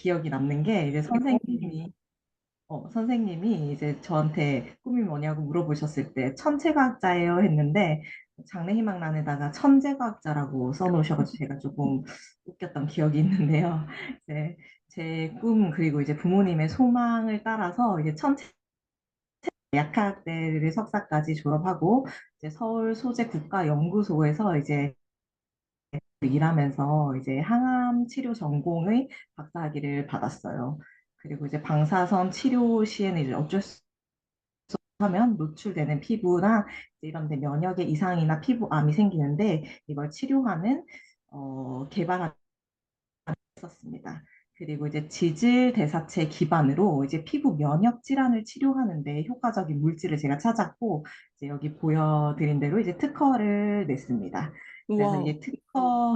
기억이 남는 게 이제 선생님이 이제 저한테 꿈이 뭐냐고 물어보셨을 때 천체과학자예요 했는데 장래희망란에다가 천재과학자라고 써놓으셔가지고 제가 조금 웃겼던 기억이 있는데요. 이제 제 꿈 그리고 이제 부모님의 소망을 따라서 이제 천체 약학대를 석사까지 졸업하고 이제 서울 소재 국가연구소에서 이제 일하면서 이제 항암 치료 전공의 박사학위를 받았어요. 그리고 이제 방사선 치료 시에는 이제 어쩔 수 하면 노출되는 피부나 이런 데 면역의 이상이나 피부암이 생기는데 이걸 치료하는 개발한 있었습니다. 그리고 이제 지질 대사체 기반으로 이제 피부 면역 질환을 치료하는데 효과적인 물질을 제가 찾았고 이제 여기 보여드린 대로 이제 특허를 냈습니다. 그래서 우와. 이게 특허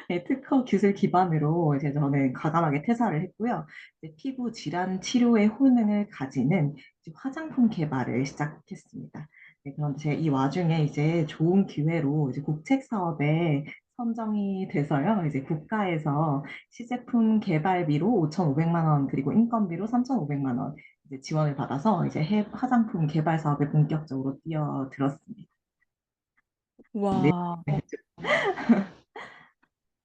네, 특허 기술 기반으로 이제 저는 과감하게 퇴사를 했고요. 이제 피부 질환 치료의 효능을 가지는 이제 화장품 개발을 시작했습니다. 네, 그런데 제가 이 와중에 이제 좋은 기회로 이제 국책 사업에 선정이 돼서요. 이제 국가에서 시제품 개발비로 5,500만 원 그리고 인건비로 3,500만 원 이제 지원을 받아서 이제 화장품 개발 사업에 본격적으로 뛰어들었습니다. 네. 와.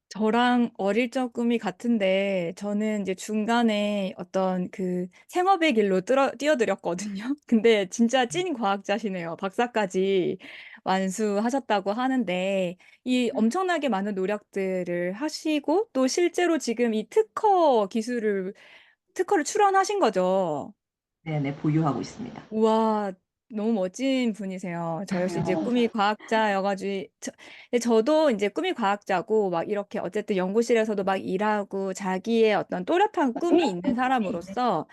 저랑 어릴 적 꿈이 같은데, 저는 이제 중간에 어떤 그 생업의 길로 뛰어들었거든요. 근데 진짜 찐 과학자시네요. 박사까지 완수하셨다고 하는데, 이 엄청나게 많은 노력들을 하시고, 또 실제로 지금 이 특허를 출원하신 거죠. 네, 보유하고 있습니다. 우와, 너무 멋진 분이세요. 저 역시 이제 꿈이 과학자여가지고, 근데 저도 이제 꿈이 과학자고, 막 이렇게 어쨌든 연구실에서도 막 일하고, 자기의 어떤 또렷한 꿈이 있는 사람으로서,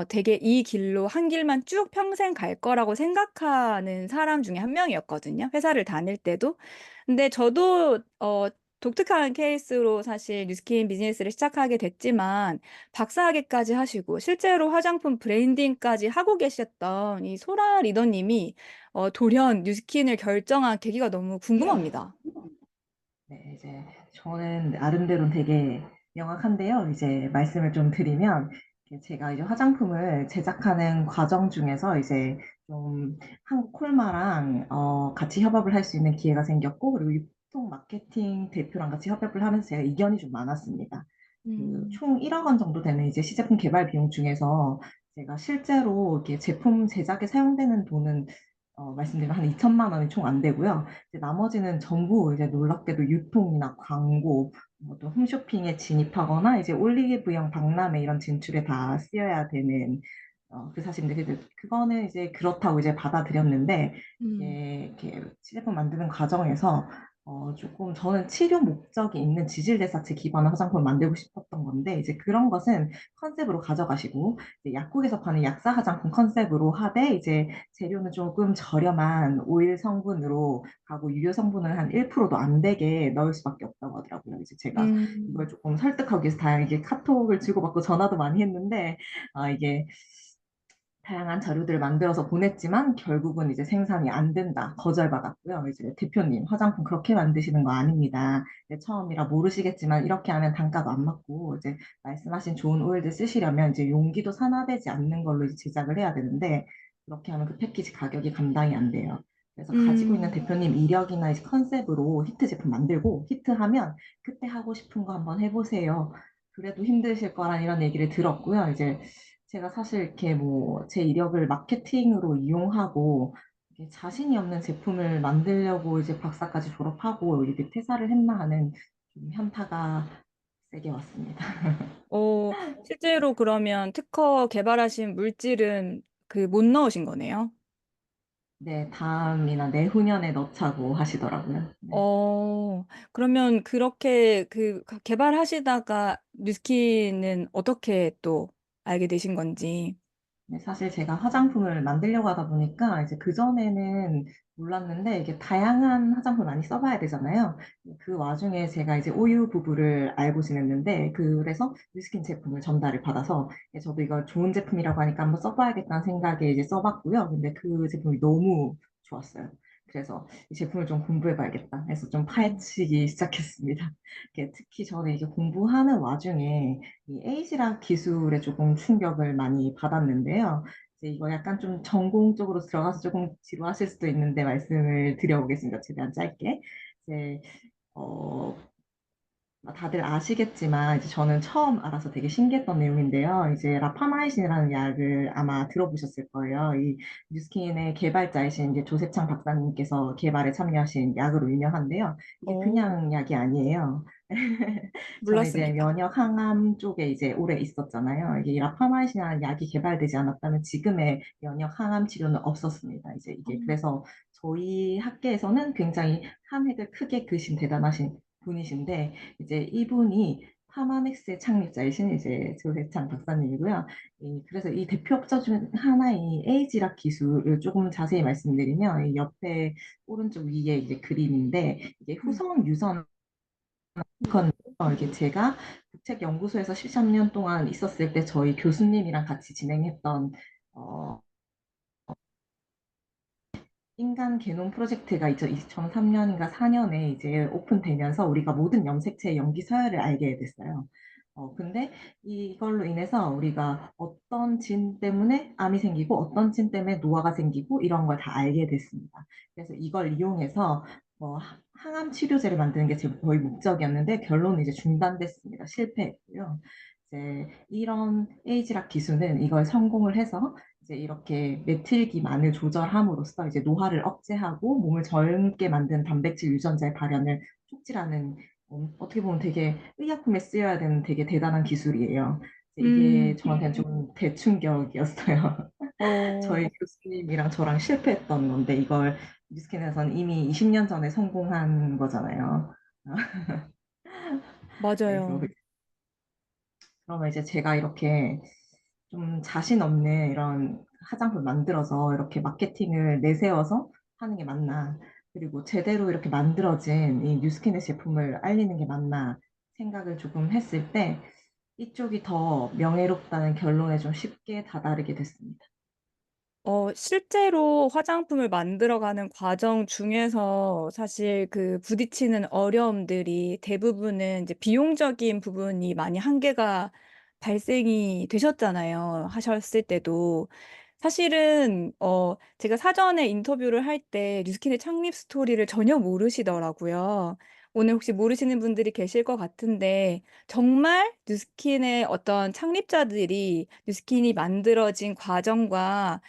되게 이 길로 한 길만 쭉 평생 갈 거라고 생각하는 사람 중에 한 명이었거든요. 회사를 다닐 때도. 근데 저도, 독특한 케이스로 사실 뉴스킨 비즈니스를 시작하게 됐지만, 박사학위까지 하시고 실제로 화장품 브랜딩까지 하고 계셨던 이 소라 리더님이 돌연 뉴스킨을 결정한 계기가 너무 궁금합니다. 네, 이제 저는 나름대로 되게 명확한데요. 이제 말씀을 좀 드리면 이렇게 제가 이제 화장품을 제작하는 과정 중에서 이제 좀 한국 콜마랑 같이 협업을 할 수 있는 기회가 생겼고 그리고 유통 마케팅 대표랑 같이 협업을 하면서 제가 이견이 좀 많았습니다. 그 음. 총 1억 원 정도 되는 이제 시제품 개발 비용 중에서 제가 실제로 이렇게 제품 제작에 사용되는 돈은 말씀드린 한 2천만 원이 총 안 되고요. 이제 나머지는 전부 이제 놀랍게도 유통이나 광고, 또 홈쇼핑에 진입하거나 이제 올리브영 박람회 이런 진출에 다 쓰여야 되는 그 사실인데 그거는 이제 그렇다고 이제 받아들였는데 음. 이게 이렇게 시제품 만드는 과정에서 조금 저는 치료 목적이 있는 지질대사체 기반의 화장품을 만들고 싶었던 건데 이제 그런 것은 컨셉으로 가져가시고 이제 약국에서 파는 약사 화장품 컨셉으로 하되 이제 재료는 조금 저렴한 오일 성분으로 가고 유효 성분은 한 1%도 안 되게 넣을 수밖에 없다고 하더라고요. 이제 제가 이걸 음. 조금 설득하기 위해서 다양하게 카톡을 주고받고 전화도 많이 했는데 이게 다양한 자료들을 만들어서 보냈지만 결국은 이제 생산이 안 된다. 거절받았고요. 이제 대표님 화장품 그렇게 만드시는 거 아닙니다. 이제 처음이라 모르시겠지만 이렇게 하면 단가도 안 맞고 이제 말씀하신 좋은 오일들 쓰시려면 이제 용기도 산화되지 않는 걸로 이제 제작을 해야 되는데 그렇게 하면 그 패키지 가격이 감당이 안 돼요. 그래서 가지고 있는 음. 대표님 이력이나 이제 컨셉으로 히트 제품 만들고 히트하면 그때 하고 싶은 거 한번 해보세요. 그래도 힘드실 거란 이런 얘기를 들었고요. 이제 제가 사실 이렇게 뭐 제 이력을 마케팅으로 이용하고 이렇게 자신이 없는 제품을 만들려고 이제 박사까지 졸업하고 이렇게 퇴사를 했나 하는 좀 현타가 세게 왔습니다. 어, 실제로 그러면 특허 개발하신 물질은 그 못 넣으신 거네요? 네, 다음이나 내후년에 넣자고 하시더라고요. 네. 그러면 그렇게 그 개발하시다가 뉴스킨은 어떻게 또 알게 되신 건지. 네, 사실 제가 화장품을 만들려고 하다 보니까 이제 그전에는 몰랐는데 이게 다양한 화장품을 많이 써봐야 되잖아요. 그 와중에 제가 이제 오유 부부를 알고 지냈는데 그래서 뉴스킨 제품을 전달을 받아서 저도 이걸 좋은 제품이라고 하니까 한번 써봐야겠다는 생각에 이제 써봤고요. 근데 그 제품이 너무 좋았어요. 그래서 이 제품을 좀 공부해봐야겠다 해서 좀 음. 파헤치기 시작했습니다. 특히 저는 이제 공부하는 와중에 이 에이지락 기술에 조금 충격을 많이 받았는데요. 이제 이거 약간 좀 전공적으로 들어가서 조금 지루하실 수도 있는데 말씀을 드려보겠습니다. 최대한 짧게. 이제 어, 다들 아시겠지만 이제 저는 처음 알아서 되게 신기했던 내용인데요. 이제 라파마이신이라는 약을 아마 들어보셨을 거예요. 이 뉴스킨의 개발자이신 이제 조세창 박사님께서 개발에 참여하신 약으로 유명한데요. 이게 오, 그냥 약이 아니에요. 저는 이제 몰랐습니다. 면역 항암 쪽에 이제 오래 있었잖아요. 이게 라파마이신이라는 약이 개발되지 않았다면 지금의 면역 항암 치료는 없었습니다. 이제 이게 그래서 저희 학계에서는 굉장히 한 획을 크게 그신 대단하신 분이신데 이제 이분이 파마넥스의 창립자이신 이제 조세찬 박사님이고요. 그래서 이 대표업자 중 하나인 에이지락 기술을 조금 자세히 말씀드리면 이 옆에 오른쪽 위에 이제 그림인데 이게 음. 후성 유선 이게 제가 국책연구소에서 13년 동안 있었을 때 저희 교수님이랑 같이 진행했던 어, 인간 게놈 프로젝트가 2003년인가 4년에 이제 오픈되면서 우리가 모든 염색체의 염기 서열을 알게 됐어요. 근데 이걸로 인해서 우리가 어떤 진 때문에 암이 생기고 어떤 진 때문에 노화가 생기고 이런 걸 다 알게 됐습니다. 그래서 이걸 이용해서 항암 치료제를 만드는 게 제 거의 목적이었는데 결론은 이제 중단됐습니다. 실패했고요. 이제 이런 에이지락 기술은 이걸 성공을 해서 이제 이렇게 메틸기만을 조절함으로써 이제 노화를 억제하고 몸을 젊게 만든 단백질 유전자의 발현을 촉진하는 어떻게 보면 되게 의약품에 쓰여야 되는 되게 대단한 기술이에요. 이게 음, 저한테는 좀 대충격이었어요. 저희 어, 교수님이랑 저랑 실패했던 건데 이걸 뉴스캔에서는 이미 20년 전에 성공한 거잖아요. 그래서 맞아요. 그러면 이제 제가 이렇게 좀 자신 없는 이런 화장품 만들어서 이렇게 마케팅을 내세워서 하는 게 맞나. 그리고 제대로 이렇게 만들어진 이 뉴스키네 제품을 알리는 게 맞나 생각을 조금 했을 때 이쪽이 더 명예롭다는 결론에 좀 쉽게 다다르게 됐습니다. 실제로 화장품을 만들어가는 과정 중에서 사실 그 부딪히는 어려움들이 대부분은 이제 비용적인 부분이 많이 한계가 발생이 되셨잖아요. 하셨을 때도. 사실은, 제가 사전에 인터뷰를 할 때 뉴스킨의 창립 스토리를 전혀 모르시더라고요. 오늘 혹시 모르시는 분들이 계실 것 같은데, 정말 뉴스킨의 어떤 창립자들이 뉴스킨이 만들어진 과정과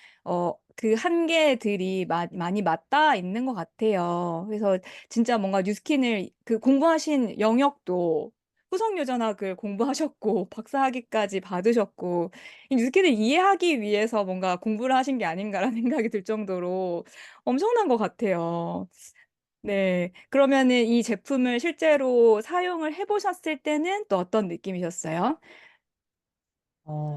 그 한계들이 많이 맞닿아 있는 것 같아요. 그래서 진짜 뭔가 뉴스킨을 그 공부하신 영역도 후성유전학을 공부하셨고 박사학위까지 받으셨고 이 뉴스킨을 이해하기 위해서 뭔가 공부를 하신 게 아닌가라는 생각이 들 정도로 엄청난 것 같아요. 네. 그러면은 이 제품을 실제로 사용을 해보셨을 때는 또 어떤 느낌이셨어요?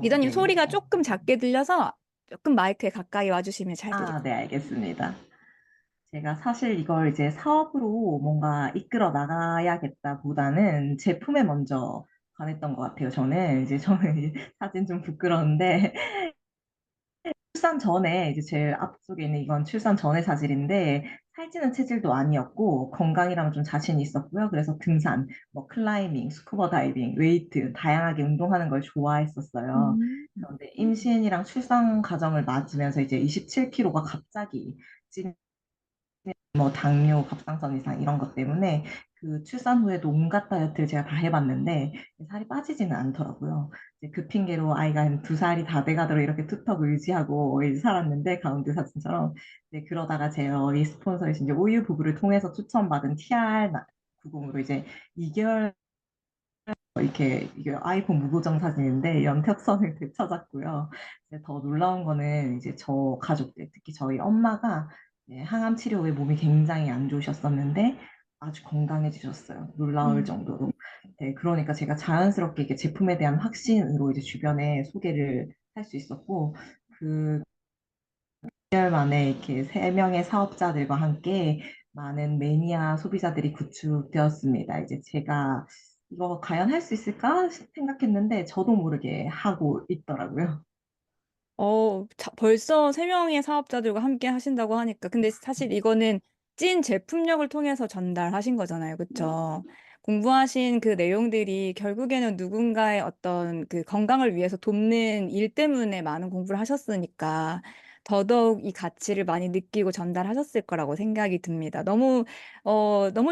리더님 네. 소리가 조금 작게 들려서 조금 마이크에 가까이 와주시면 잘 들릴 것 네, 알겠습니다. 제가 사실 이걸 이제 사업으로 뭔가 이끌어 나가야겠다보다는 제품에 먼저 관했던 것 같아요. 저는 이제 사진 좀 부끄러운데 출산 전에 이제 제일 앞쪽에 있는 이건 출산 전의 사진인데 살찌는 체질도 아니었고 건강이랑 좀 자신이 있었고요. 그래서 등산, 뭐 클라이밍, 스쿠버 다이빙, 웨이트 다양하게 운동하는 걸 좋아했었어요. 음. 그런데 임신이랑 출산 과정을 맞으면서 이제 27kg가 갑자기 찐 뭐 당뇨, 갑상선 이상 이런 것 때문에 그 출산 후에도 온갖 다이어트를 제가 다 해봤는데 살이 빠지지는 않더라고요. 이제 그 핑계로 아이가 한 2살이 다 돼가도록 이렇게 툭턱을 유지하고 이제 살았는데 가운데 사진처럼 이제 그러다가 저희 스폰서이신 이제 오유 부부를 통해서 추천받은 TR90으로 이제 2개월 이게 아이폰 무고정 사진인데 연평선을 되찾았고요. 이제 더 놀라운 거는 이제 저 가족들, 특히 저희 엄마가 항암 치료 후에 몸이 굉장히 안 좋으셨었는데 아주 건강해지셨어요. 놀라울 음. 정도로. 네, 그러니까 제가 자연스럽게 이게 제품에 대한 확신으로 이제 주변에 소개를 할 수 있었고 그 2년 만에 이렇게 3명의 사업자들과 함께 많은 매니아 소비자들이 구축되었습니다. 이제 제가 이거 과연 할 수 있을까 생각했는데 저도 모르게 하고 있더라고요. 벌써 3명의 사업자들과 함께 하신다고 하니까. 근데 사실 이거는 찐 제품력을 통해서 전달하신 거잖아요. 그쵸? 공부하신 그 내용들이 결국에는 누군가의 어떤 그 건강을 위해서 돕는 일 때문에 많은 공부를 하셨으니까 더더욱 이 가치를 많이 느끼고 전달하셨을 거라고 생각이 듭니다. 너무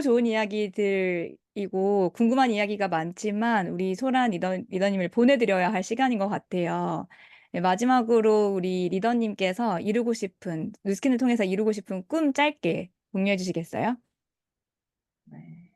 좋은 이야기들이고 궁금한 이야기가 많지만 우리 소란 리더님을 보내드려야 할 시간인 것 같아요. 네, 마지막으로 우리 리더님께서 뉴스킨을 통해서 이루고 싶은 꿈 짧게 공유해 주시겠어요? 네.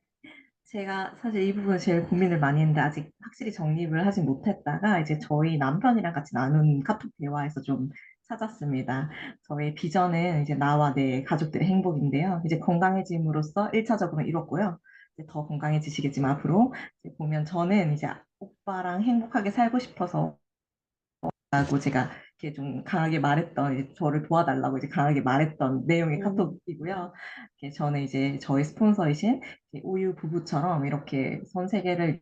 제가 사실 이 부분 제일 고민을 많이 했는데 아직 확실히 정립을 하지 못했다가 이제 저희 남편이랑 같이 나눈 카톡 대화에서 좀 찾았습니다. 저의 비전은 이제 나와 내 가족들의 행복인데요. 이제 건강해짐으로써 1차적으로 이뤘고요. 이제 더 건강해지시겠지만 앞으로 이제 보면 저는 이제 오빠랑 행복하게 살고 싶어서 라고 제가 이렇게 좀 강하게 말했던 이제 저를 도와달라고 이제 강하게 말했던 내용의 카톡이고요. 이렇게 저는 이제 저희 스폰서이신 이제 오유 부부처럼 이렇게 전 세계를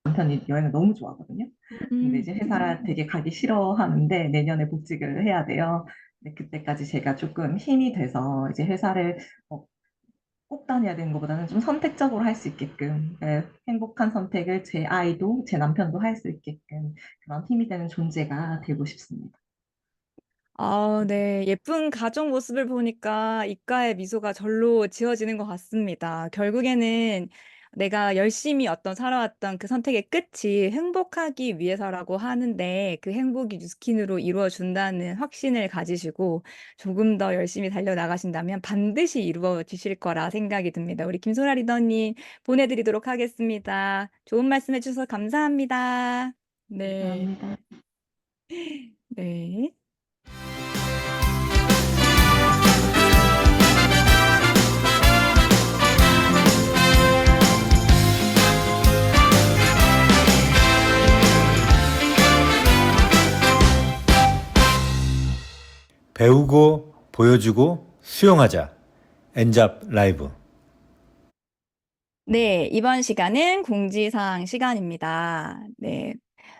남편이 여행을 너무 좋아하거든요. 근데 음. 이제 회사를 되게 가기 싫어하는데 내년에 복직을 해야 돼요. 근데 그때까지 제가 조금 힘이 돼서 이제 회사를 어, 꼭 다녀야 되는 것보다는 좀 선택적으로 할 수 있게끔 행복한 선택을 제 아이도 제 남편도 할 수 있게끔 그런 힘이 되는 존재가 되고 싶습니다. 아, 네. 예쁜 가족 모습을 보니까 입가에 미소가 절로 지어지는 것 같습니다. 결국에는 내가 열심히 어떤 살아왔던 그 선택의 끝이 행복하기 위해서라고 하는데 그 행복이 뉴스킨으로 이루어준다는 확신을 가지시고 조금 더 열심히 달려나가신다면 반드시 이루어지실 거라 생각이 듭니다. 우리 김소라 리더님 보내드리도록 하겠습니다. 좋은 말씀 해주셔서 감사합니다. 네. 감사합니다. 네. 배우고 보여주고 수용하자. 엔잡 라이브. 네, 이번 시간은 공지사항 시간입니다. 네.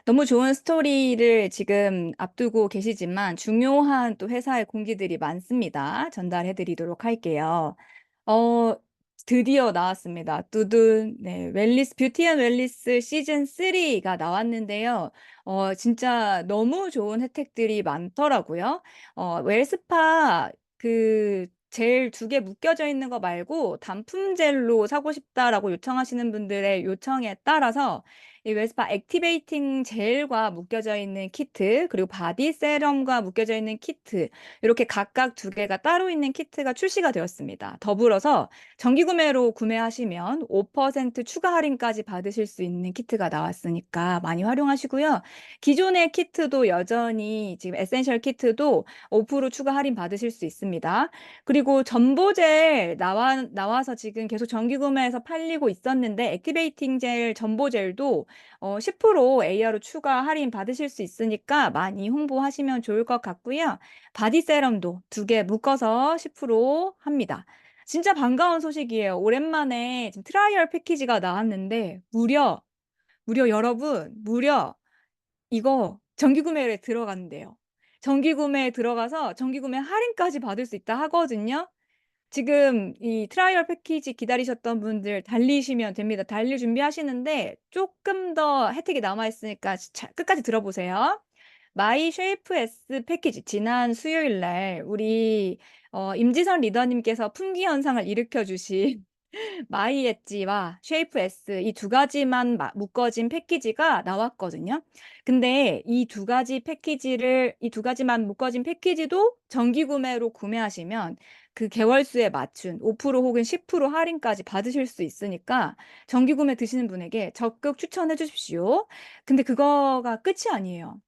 너무 좋은 스토리를 지금 앞두고 계시지만 중요한 또 회사의 공지들이 많습니다. 전달해 드리도록 할게요. 어, 드디어 나왔습니다. 뚜둔. 네, 뷰티 앤 웰리스 시즌 3가 나왔는데요. 진짜 너무 좋은 혜택들이 많더라고요. 웰스파 젤 2개 묶여져 있는 거 말고 단품 젤로 사고 싶다라고 요청하시는 분들의 요청에 따라서 이 웰스파 액티베이팅 젤과 묶여져 있는 키트, 그리고 바디 세럼과 묶여져 있는 키트, 이렇게 각각 2개가 따로 있는 키트가 출시가 되었습니다. 더불어서 정기 구매로 구매하시면 5% 추가 할인까지 받으실 수 있는 키트가 나왔으니까 많이 활용하시고요. 기존의 키트도 여전히 지금 에센셜 키트도 5% 추가 할인 받으실 수 있습니다. 그리고 전보젤 나와서 지금 계속 정기 구매해서 팔리고 있었는데 액티베이팅 젤 전보젤도 10% AR로 추가 할인 받으실 수 있으니까 많이 홍보하시면 좋을 것 같고요. 바디 세럼도 2개 묶어서 10% 합니다. 진짜 반가운 소식이에요. 오랜만에 지금 트라이얼 패키지가 나왔는데 무려 이거 정기 구매에 들어간대요. 정기 구매에 들어가서 정기 구매 할인까지 받을 수 있다 하거든요. 지금 이 트라이얼 패키지 기다리셨던 분들 달리시면 됩니다. 달릴 준비하시는데 조금 더 혜택이 남아 있으니까 끝까지 들어보세요. 마이 쉐이프 S 패키지 지난 수요일 날 우리 임지선 리더님께서 품귀 현상을 일으켜 주신 마이 엣지와 쉐이프 S 이 2가지만 묶어진 패키지가 나왔거든요. 근데 이 2가지만 묶어진 패키지도 정기 구매로 구매하시면 그 개월수에 맞춘 5% 혹은 10% 할인까지 받으실 수 있으니까 정기 구매 드시는 분에게 적극 추천해 주십시오. 근데 그거가 끝이 아니에요.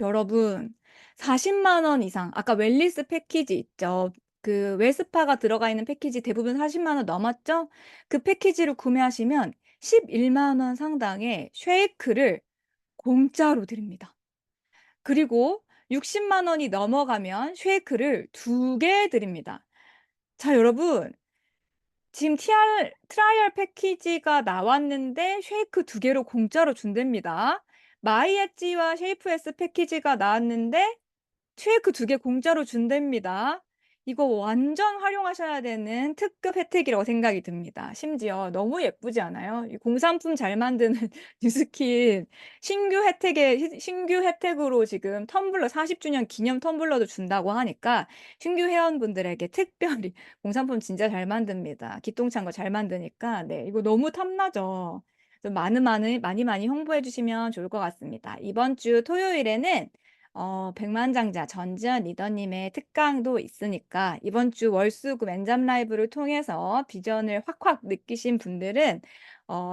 여러분, 40만 원 이상, 아까 웰리스 패키지 있죠? 그 웰스파가 들어가 있는 패키지 대부분 40만 원 넘었죠? 그 패키지를 구매하시면 11만 원 상당의 쉐이크를 공짜로 드립니다. 그리고 60만 원이 넘어가면 쉐이크를 2개 드립니다. 자, 여러분, 지금 트라이얼 패키지가 나왔는데 쉐이크 2개로 공짜로 준답니다. 마이 엣지와 쉐이프 S 패키지가 나왔는데 최애 그 두 개 공짜로 준답니다. 이거 완전 활용하셔야 되는 특급 혜택이라고 생각이 듭니다. 심지어 너무 예쁘지 않아요? 이 공산품 잘 만드는 뉴스킨 신규 혜택으로 지금 텀블러 40주년 기념 텀블러도 준다고 하니까 신규 회원분들에게 특별히 공산품 진짜 잘 만듭니다. 기똥찬 거 잘 만드니까 네, 이거 너무 탐나죠. 좀 많이 홍보해 주시면 좋을 것 같습니다. 이번 주 토요일에는 백만장자 전지현 리더님의 특강도 있으니까 이번 주 월수금 엔잡 라이브를 통해서 비전을 확확 느끼신 분들은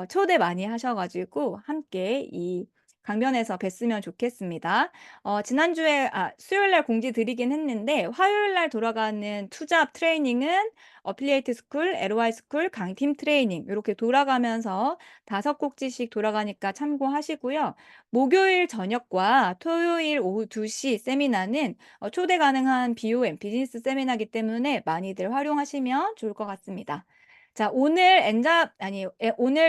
초대 많이 하셔가지고 함께 이 강변에서 뵀으면 좋겠습니다. 지난주에 수요일 날 공지 드리긴 했는데 화요일 날 돌아가는 투잡 트레이닝은 어필리에이트 스쿨, LOI 스쿨, 강팀 트레이닝 이렇게 돌아가면서 5곡지씩 돌아가니까 참고하시고요. 목요일 저녁과 토요일 오후 2시 세미나는 초대 가능한 BOM 비즈니스 세미나이기 때문에 많이들 활용하시면 좋을 것 같습니다. 자, 오늘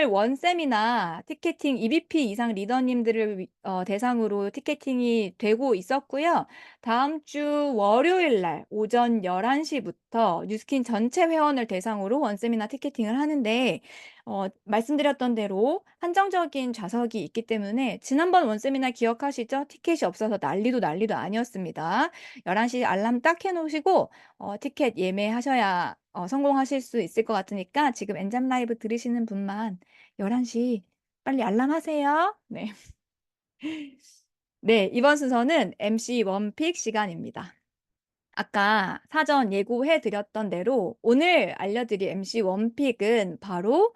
원 세미나 티켓팅 EVP 이상 리더님들을 대상으로 티켓팅이 되고 있었고요. 다음 주 월요일 날 오전 11시부터 뉴스킨 전체 회원을 대상으로 원 세미나 티켓팅을 하는데 말씀드렸던 대로 한정적인 좌석이 있기 때문에 지난번 원세미나 기억하시죠? 티켓이 없어서 난리도 아니었습니다. 11시 알람 딱 해놓으시고 티켓 예매하셔야 성공하실 수 있을 것 같으니까 지금 엔잡 라이브 들으시는 분만 11시 빨리 알람 하세요. 네. 네, 이번 순서는 MC 원픽 시간입니다. 아까 사전 예고해 드렸던 대로 오늘 알려드릴 MC 원픽은 바로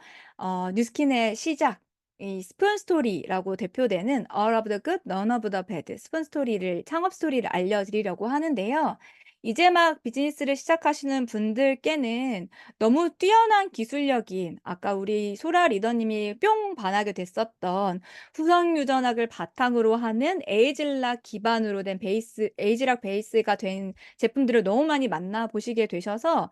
뉴스킨의 시작, 이 스푼 스토리라고 대표되는 All of the good, none of the bad 스푼 스토리를 창업 스토리를 알려드리려고 하는데요. 이제 막 비즈니스를 시작하시는 분들께는 너무 뛰어난 기술력인 아까 우리 소라 리더님이 뿅 반하게 됐었던 후성 유전학을 바탕으로 하는 에이즐락 기반으로 된 에이즐락 베이스가 된 제품들을 너무 많이 만나보시게 되셔서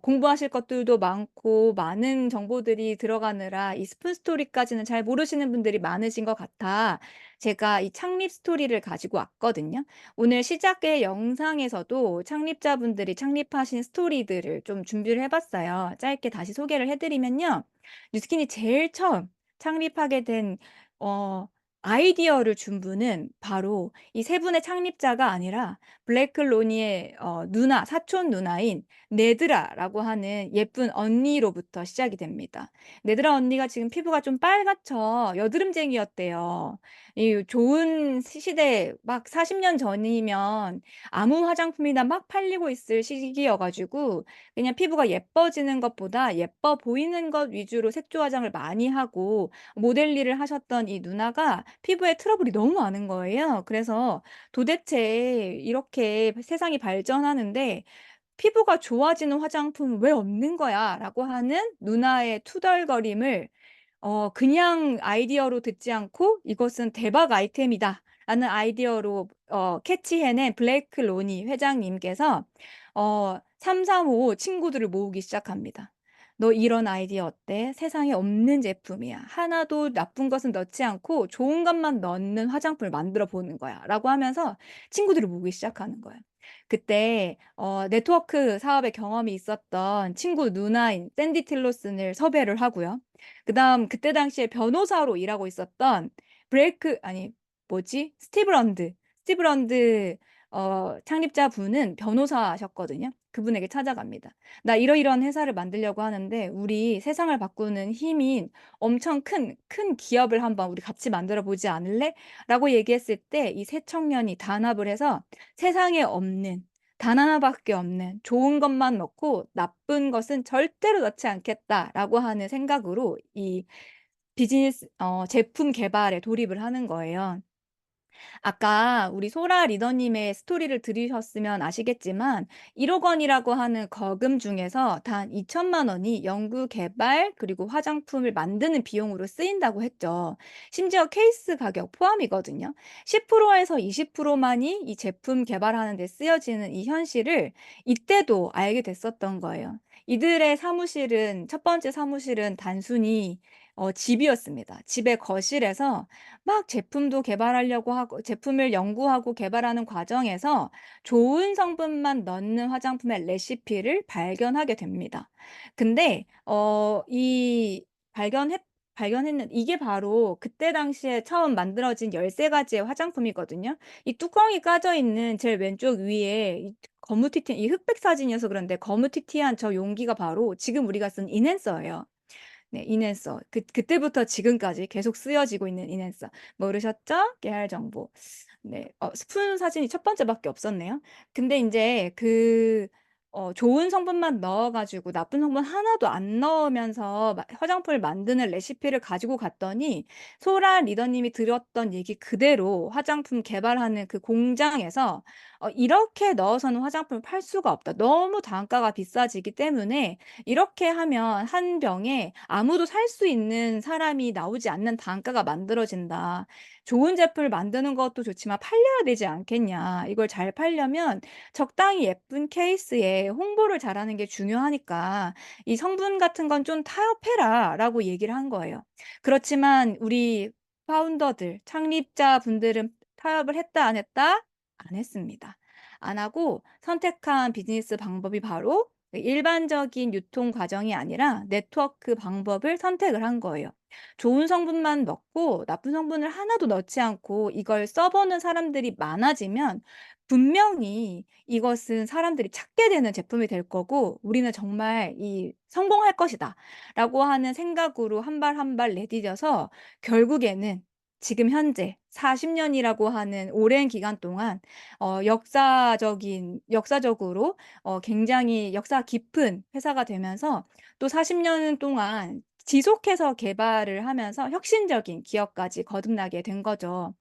공부하실 것들도 많고 많은 정보들이 들어가느라 이 스푼 스토리까지는 잘 모르시는 분들이 많으신 것 같아 제가 이 창립 스토리를 가지고 왔거든요. 오늘 시작의 영상에서도 창립자분들이 창립하신 스토리들을 좀 준비를 해봤어요. 짧게 다시 소개를 해드리면요. 뉴스킨이 제일 처음 창립하게 된 아이디어를 준 분은 바로 이 세 분의 창립자가 아니라 블랙클로니의 사촌 누나인 네드라라고 하는 예쁜 언니로부터 시작이 됩니다. 네드라 언니가 지금 피부가 좀 빨갛죠. 여드름쟁이였대요. 이 좋은 시대 막 40년 전이면 아무 화장품이나 막 팔리고 있을 시기여가지고 그냥 피부가 예뻐지는 것보다 예뻐 보이는 것 위주로 색조 화장을 많이 하고 모델 일을 하셨던 이 누나가 피부에 트러블이 너무 많은 거예요. 그래서 도대체 이렇게 세상이 발전하는데 피부가 좋아지는 화장품 왜 없는 거야? 라고 하는 누나의 투덜거림을 그냥 아이디어로 듣지 않고 이것은 대박 아이템이다. 라는 아이디어로 캐치해낸 블레이크 로니 회장님께서 335 친구들을 모으기 시작합니다. 너 이런 아이디어 어때? 세상에 없는 제품이야. 하나도 나쁜 것은 넣지 않고 좋은 것만 넣는 화장품을 만들어 보는 거야. 라고 하면서 친구들을 모으기 시작하는 거예요. 그때 네트워크 사업에 경험이 있었던 친구 누나인 샌디 틸로슨을 섭외를 하고요. 그다음 그때 당시에 변호사로 일하고 있었던 스티브 런드 창립자분은 변호사셨거든요. 그분에게 찾아갑니다. 나 이러이러한 회사를 만들려고 하는데 우리 세상을 바꾸는 힘인 엄청 큰 기업을 한번 우리 같이 만들어 보지 않을래? 라고 얘기했을 때 이 세 청년이 단합을 해서 세상에 없는 단 하나밖에 없는 좋은 것만 넣고 나쁜 것은 절대로 넣지 않겠다라고 하는 생각으로 이 비즈니스 제품 개발에 돌입을 하는 거예요. 아까 우리 소라 리더님의 스토리를 들으셨으면 아시겠지만 1억 원이라고 하는 거금 중에서 단 2천만 원이 연구 개발 그리고 화장품을 만드는 비용으로 쓰인다고 했죠. 심지어 케이스 가격 포함이거든요. 10%에서 20%만이 이 제품 개발하는 데 쓰여지는 이 현실을 이때도 알게 됐었던 거예요. 이들의 첫 번째 사무실은 단순히 집이었습니다. 집의 거실에서 막 제품도 개발하려고 하고 제품을 연구하고 개발하는 과정에서 좋은 성분만 넣는 화장품의 레시피를 발견하게 됩니다. 근데 이 발견했 발견했는 이게 바로 그때 당시에 처음 만들어진 13 가지의 화장품이거든요. 이 뚜껑이 까져 있는 제일 왼쪽 위에 이 거무튀튀 이 흑백 사진이어서 그런데 거무튀튀한 저 용기가 바로 지금 우리가 쓴 인앤서예요. 네, 인앤서. 그때부터 지금까지 계속 쓰여지고 있는 인앤서. 모르셨죠? 깨알 정보. 네. 스푼 사진이 첫 번째밖에 없었네요. 근데 인제 좋은 성분만 넣어 가지고 나쁜 성분 하나도 안 넣으면서 화장품을 만드는 레시피를 가지고 갔더니 소라 리더님이 들었던 얘기 그대로 화장품 개발하는 그 공장에서 "이렇게 넣어서는 화장품을 팔 수가 없다. 너무 단가가 비싸지기 때문에 이렇게 하면 한 병에 아무도 살 수 있는 사람이 나오지 않는 단가가 만들어진다. 좋은 제품을 만드는 것도 좋지만 팔려야 되지 않겠냐. 이걸 잘 팔려면 적당히 예쁜 케이스에 홍보를 잘하는 게 중요하니까 이 성분 같은 건 좀 타협해라라고 얘기를 한 거예요. 그렇지만 우리 파운더들, 창립자분들은 타협을 했다, 안 했다? 안 했습니다. 안 하고 선택한 비즈니스 방법이 바로 일반적인 유통 과정이 아니라 네트워크 방법을 선택을 한 거예요. 좋은 성분만 넣고 나쁜 성분을 하나도 넣지 않고 이걸 써보는 사람들이 많아지면 분명히 이것은 사람들이 찾게 되는 제품이 될 거고 우리는 정말 이 성공할 것이다 라고 하는 생각으로 한 발 한 발 내디뎌서 결국에는 지금 현재 40년이라고 하는 오랜 기간 동안 역사적으로 굉장히 역사 깊은 회사가 되면서 또 40년 동안 지속해서 개발을 하면서 혁신적인 기업까지 거듭나게 된 거죠.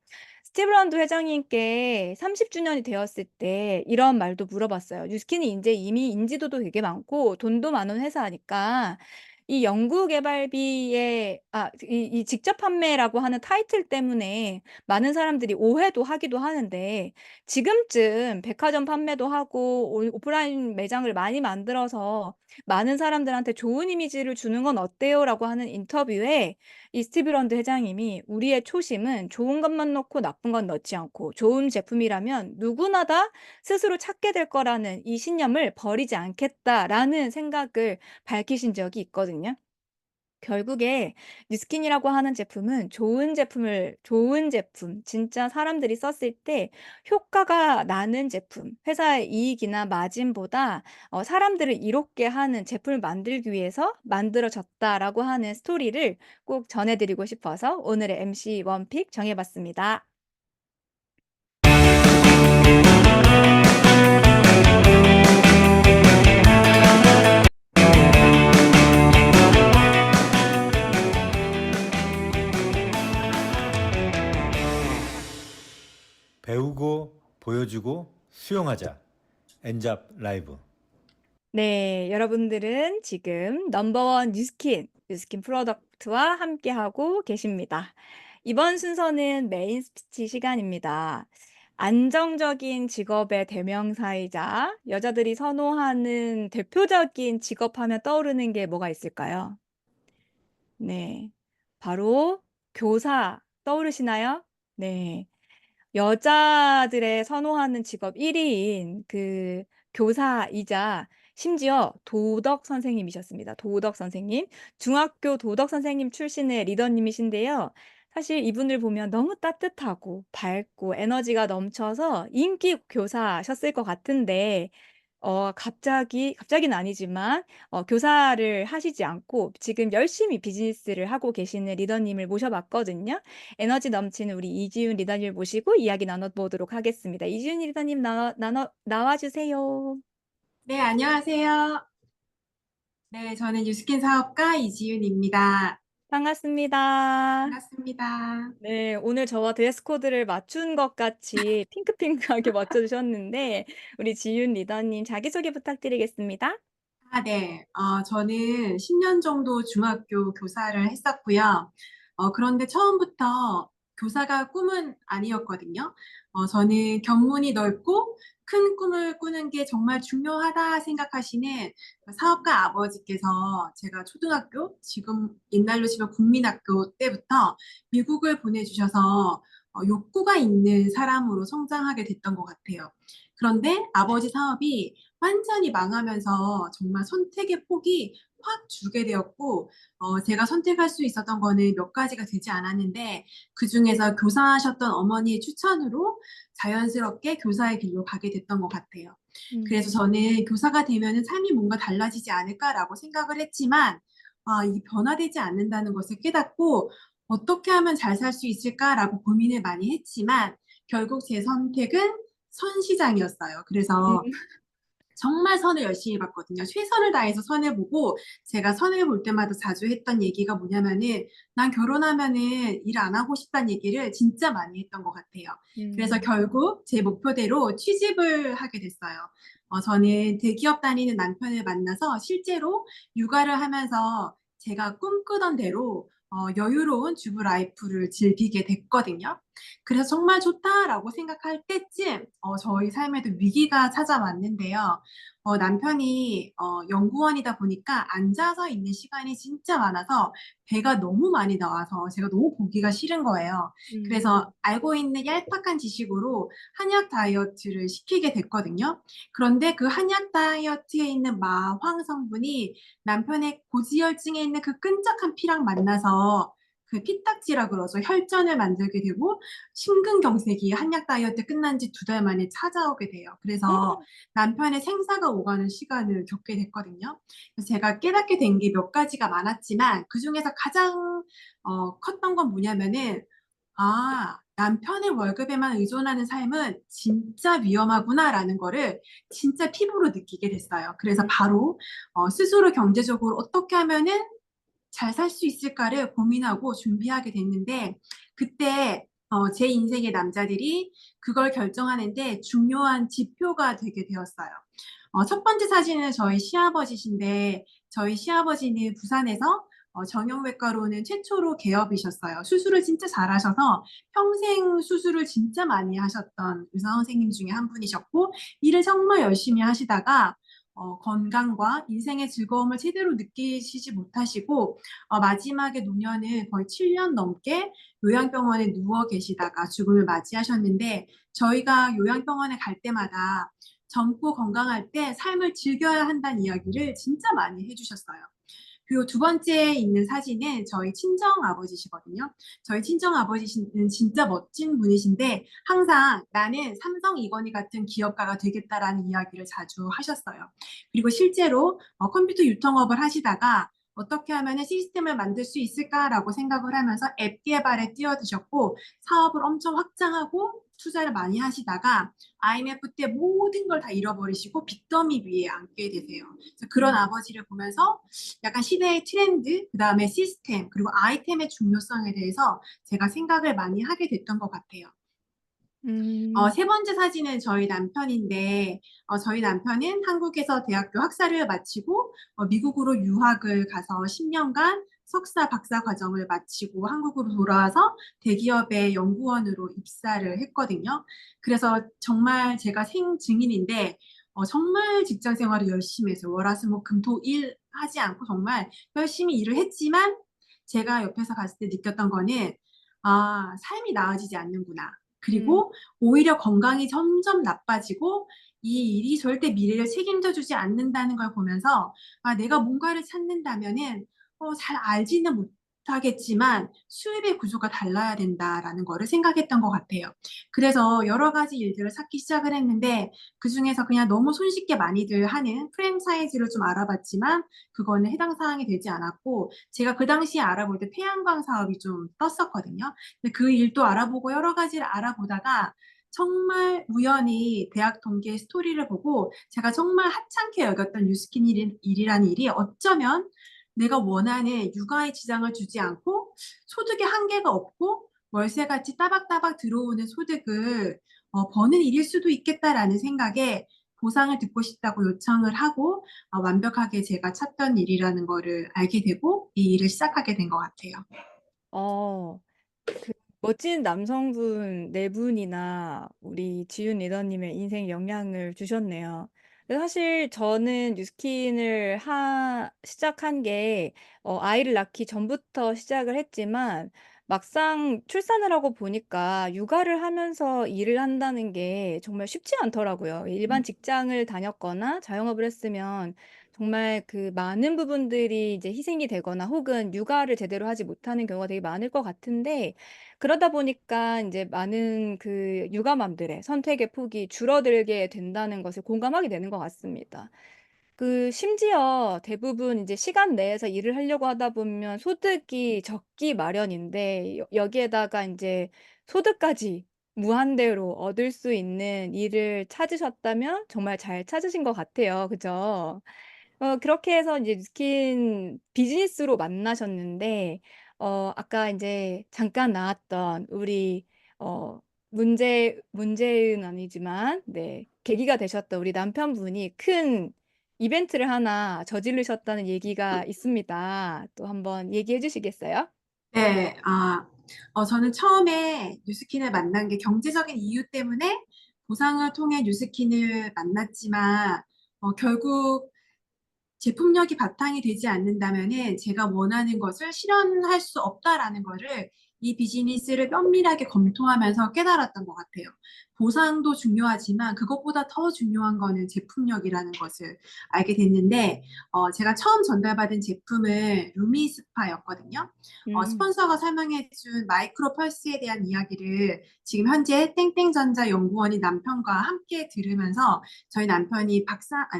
스티브 런드 회장님께 30 주년이 되었을 때 이런 말도 물어봤어요. 뉴스킨이 인제 이미 인지도도 되게 많고 돈도 많은 회사니까 이 연구 개발비의 이 직접 판매라고 하는 타이틀 때문에 많은 사람들이 오해도 하기도 하는데 지금쯤 백화점 판매도 하고 오프라인 매장을 많이 만들어서 많은 사람들한테 좋은 이미지를 주는 건 어때요?"라고 하는 인터뷰에 이 스티브 런드 회장님이 "우리의 초심은 좋은 것만 넣고 나쁜 건 넣지 않고 좋은 제품이라면 누구나 다 스스로 찾게 될 거라는 이 신념을 버리지 않겠다."라는 생각을 밝히신 적이 있거든요. 결국에 뉴스킨이라고 하는 제품은 좋은 제품, 진짜 사람들이 썼을 때 효과가 나는 제품, 회사의 이익이나 마진보다 사람들을 이롭게 하는 제품을 만들기 위해서 만들어졌다라고 하는 스토리를 꼭 전해 드리고 싶어서 오늘의 MC 원픽 정해 봤습니다. 배우고 보여주고 수용하자. 엔잡 라이브. 네, 여러분들은 지금 넘버원 뉴스킨 프로덕트와 함께하고 계십니다. 이번 순서는 메인 스피치 시간입니다. 안정적인 직업의 대명사이자 여자들이 선호하는 대표적인 직업 하면 떠오르는 게 뭐가 있을까요? 네, 바로 교사 떠오르시나요? 네. 여자들의 선호하는 직업 1위인 그 교사이자 심지어 도덕 선생님이셨습니다. 도덕 선생님. 중학교 도덕 선생님 출신의 리더님이신데요. 사실 이분을 보면 너무 따뜻하고 밝고 에너지가 넘쳐서 인기 교사셨을 것 같은데 갑자기는 아니지만 교사를 하시지 않고 지금 열심히 비즈니스를 하고 계시는 리더님을 모셔봤거든요. 에너지 넘치는 우리 이지윤 리더님을 모시고 이야기 나눠보도록 하겠습니다. 이지윤 리더님 나와주세요. 네, 안녕하세요. 네, 저는 뉴스킨 사업가 이지윤입니다. 반갑습니다. 반갑습니다. 네, 오늘 저와 드레스 코드를 맞춘 것 같이 핑크핑크하게 맞춰주셨는데 우리 지윤 리더님 자기소개 부탁드리겠습니다. 네. 저는 10년 정도 중학교 교사를 했었고요. 그런데 처음부터 교사가 꿈은 아니었거든요. 저는 견문이 넓고 큰 꿈을 꾸는 게 정말 중요하다 생각하시는 사업가 아버지께서 제가 초등학교, 지금 옛날로 치면 국민학교 때부터 미국을 보내주셔서 욕구가 있는 사람으로 성장하게 됐던 것 같아요. 그런데 아버지 사업이 완전히 망하면서 정말 선택의 폭이 확 줄게 되었고, 제가 선택할 수 있었던 거는 몇 가지가 되지 않았는데, 그 중에서 교사하셨던 어머니의 추천으로 자연스럽게 교사의 길로 가게 됐던 것 같아요. 그래서 저는 교사가 되면은 삶이 뭔가 달라지지 않을까라고 생각을 했지만, 이게 변화되지 않는다는 것을 깨닫고, 어떻게 하면 잘 살 수 있을까라고 고민을 많이 했지만, 결국 제 선택은 선시장이었어요. 그래서 음, 정말 선을 열심히 봤거든요. 최선을 다해서 선을 보고 제가 선을 볼 때마다 자주 했던 얘기가 뭐냐면은 난 결혼하면은 일 안 하고 싶다는 얘기를 진짜 많이 했던 것 같아요. 그래서 음, 결국 제 목표대로 취직을 하게 됐어요. 저는 대기업 다니는 남편을 만나서 실제로 육아를 하면서 제가 꿈꾸던 대로 여유로운 주부 라이프를 즐기게 됐거든요. 그래서 정말 좋다라고 생각할 때쯤 저희 삶에도 위기가 찾아왔는데요. 남편이 연구원이다 보니까 앉아서 있는 시간이 진짜 많아서 배가 너무 많이 나와서 제가 너무 보기가 싫은 거예요. 그래서 알고 있는 얄팍한 지식으로 한약 다이어트를 시키게 됐거든요. 그런데 그 한약 다이어트에 있는 마황 성분이 남편의 고지혈증에 있는 그 끈적한 피랑 만나서 그 피딱지라 그러죠. 혈전을 만들게 되고 심근경색이 한약 다이어트 끝난 지 2달 만에 찾아오게 돼요. 그래서 남편의 생사가 오가는 시간을 겪게 됐거든요. 그래서 제가 깨닫게 된 게 몇 가지가 많았지만 그중에서 가장 컸던 건 뭐냐면은 남편의 월급에만 의존하는 삶은 진짜 위험하구나라는 거를 진짜 피부로 느끼게 됐어요. 그래서 바로 스스로 경제적으로 어떻게 하면은 잘 살 수 있을까를 고민하고 준비하게 됐는데 그때 제 인생의 남자들이 그걸 결정하는데 중요한 지표가 되게 되었어요. 첫 번째 사진은 저희 시아버지신데 저희 시아버지는 부산에서 정형외과로는 최초로 개업이셨어요. 수술을 진짜 잘하셔서 평생 수술을 진짜 많이 하셨던 의사 선생님 중에 한 분이셨고 일을 정말 열심히 하시다가 건강과 인생의 즐거움을 제대로 느끼시지 못하시고 마지막에 노년을 거의 7년 넘게 요양병원에 누워 계시다가 죽음을 맞이하셨는데 저희가 요양병원에 갈 때마다 젊고 건강할 때 삶을 즐겨야 한다는 이야기를 진짜 많이 해주셨어요. 그리고 두 번째 있는 사진은 저희 친정 아버지시거든요. 저희 친정 아버지는 진짜 멋진 분이신데 항상 나는 삼성 이건희 같은 기업가가 되겠다라는 이야기를 자주 하셨어요. 그리고 실제로 컴퓨터 유통업을 하시다가 어떻게 하면 시스템을 만들 수 있을까라고 생각을 하면서 앱 개발에 뛰어드셨고 사업을 엄청 확장하고 투자를 많이 하시다가 IMF 때 모든 걸 다 잃어버리시고 빚더미 위에 앉게 되세요. 그래서 그런 아버지를 보면서 약간 시대의 트렌드, 그 다음에 시스템, 그리고 아이템의 중요성에 대해서 제가 생각을 많이 하게 됐던 것 같아요. 세 번째 사진은 저희 남편인데, 저희 남편은 한국에서 대학교 학사를 마치고, 미국으로 유학을 가서 10년간 석사, 박사 과정을 마치고 한국으로 돌아와서 대기업의 연구원으로 입사를 했거든요. 그래서 정말 제가 생증인인데, 정말 직장 생활을 열심히 해서 월화수목금토 일 하지 않고 정말 열심히 일을 했지만, 제가 옆에서 봤을 때 느꼈던 거는, 삶이 나아지지 않는구나. 음, 그리고 오히려 건강이 점점 나빠지고 이 일이 절대 미래를 책임져 주지 않는다는 걸 보면서 내가 뭔가를 찾는다면은 잘 알지는 못하겠지만 수입의 구조가 달라야 된다라는 거를 생각했던 것 같아요. 그래서 여러 가지 일들을 찾기 시작을 했는데 그중에서 그냥 너무 손쉽게 많이들 하는 프랜차이즈를 좀 알아봤지만 그거는 해당 사항이 되지 않았고 제가 그 당시에 알아볼 때 태양광 사업이 좀 떴었거든요. 근데 그 일도 알아보고 여러 가지를 알아보다가 정말 우연히 대학 동기의 스토리를 보고 제가 정말 하찮게 여겼던 뉴스킨 일이라는 일이 어쩌면 내가 원하는 육아에 지장을 주지 않고 소득에 한계가 없고 월세같이 따박따박 들어오는 소득을 버는 일일 수도 있겠다라는 생각에 보상을 듣고 싶다고 요청을 하고 완벽하게 제가 찾던 일이라는 거를 알게 되고 이 일을 시작하게 된 것 같아요. 어, 멋진 남성분 네 분이나 우리 지윤 리더님의 인생 영향을 주셨네요. 근데 사실 저는 뉴스킨을 시작한 게 아이를 낳기 전부터 시작을 했지만 막상 출산을 하고 보니까 육아를 하면서 일을 한다는 게 정말 쉽지 않더라고요. 일반 직장을 다녔거나 자영업을 했으면 정말 그 많은 부분들이 이제 희생이 되거나 혹은 육아를 제대로 하지 못하는 경우가 되게 많을 것 같은데 그러다 보니까 이제 많은 그 육아맘들의 선택의 폭이 줄어들게 된다는 것을 공감하게 되는 것 같습니다. 그 심지어 대부분 이제 시간 내에서 일을 하려고 하다 보면 소득이 적기 마련인데 여기에다가 이제 소득까지 무한대로 얻을 수 있는 일을 찾으셨다면 정말 잘 찾으신 것 같아요. 그죠? 그렇게 해서 이제 뉴스킨 비즈니스로 만나셨는데, 아까 이제 잠깐 나왔던 우리, 문제는 아니지만, 네, 계기가 되셨던 우리 남편분이 큰 이벤트를 하나 저지르셨다는 얘기가 있습니다. 또 한번 얘기해 주시겠어요? 네, 저는 처음에 뉴스킨을 만난 게 경제적인 이유 때문에 보상을 통해 뉴스킨을 만났지만, 결국 제품력이 바탕이 되지 않는다면은 제가 원하는 것을 실현할 수 없다라는 거를 이 비즈니스를 면밀하게 검토하면서 깨달았던 것 같아요. 보상도 중요하지만 그것보다 더 중요한 거는 제품력이라는 것을 알게 됐는데, 제가 처음 전달받은 제품은 루미스파였거든요. 음. 스폰서가 설명해준 마이크로 펄스에 대한 이야기를 지금 현재 땡땡전자 연구원이 남편과 함께 들으면서 저희 남편이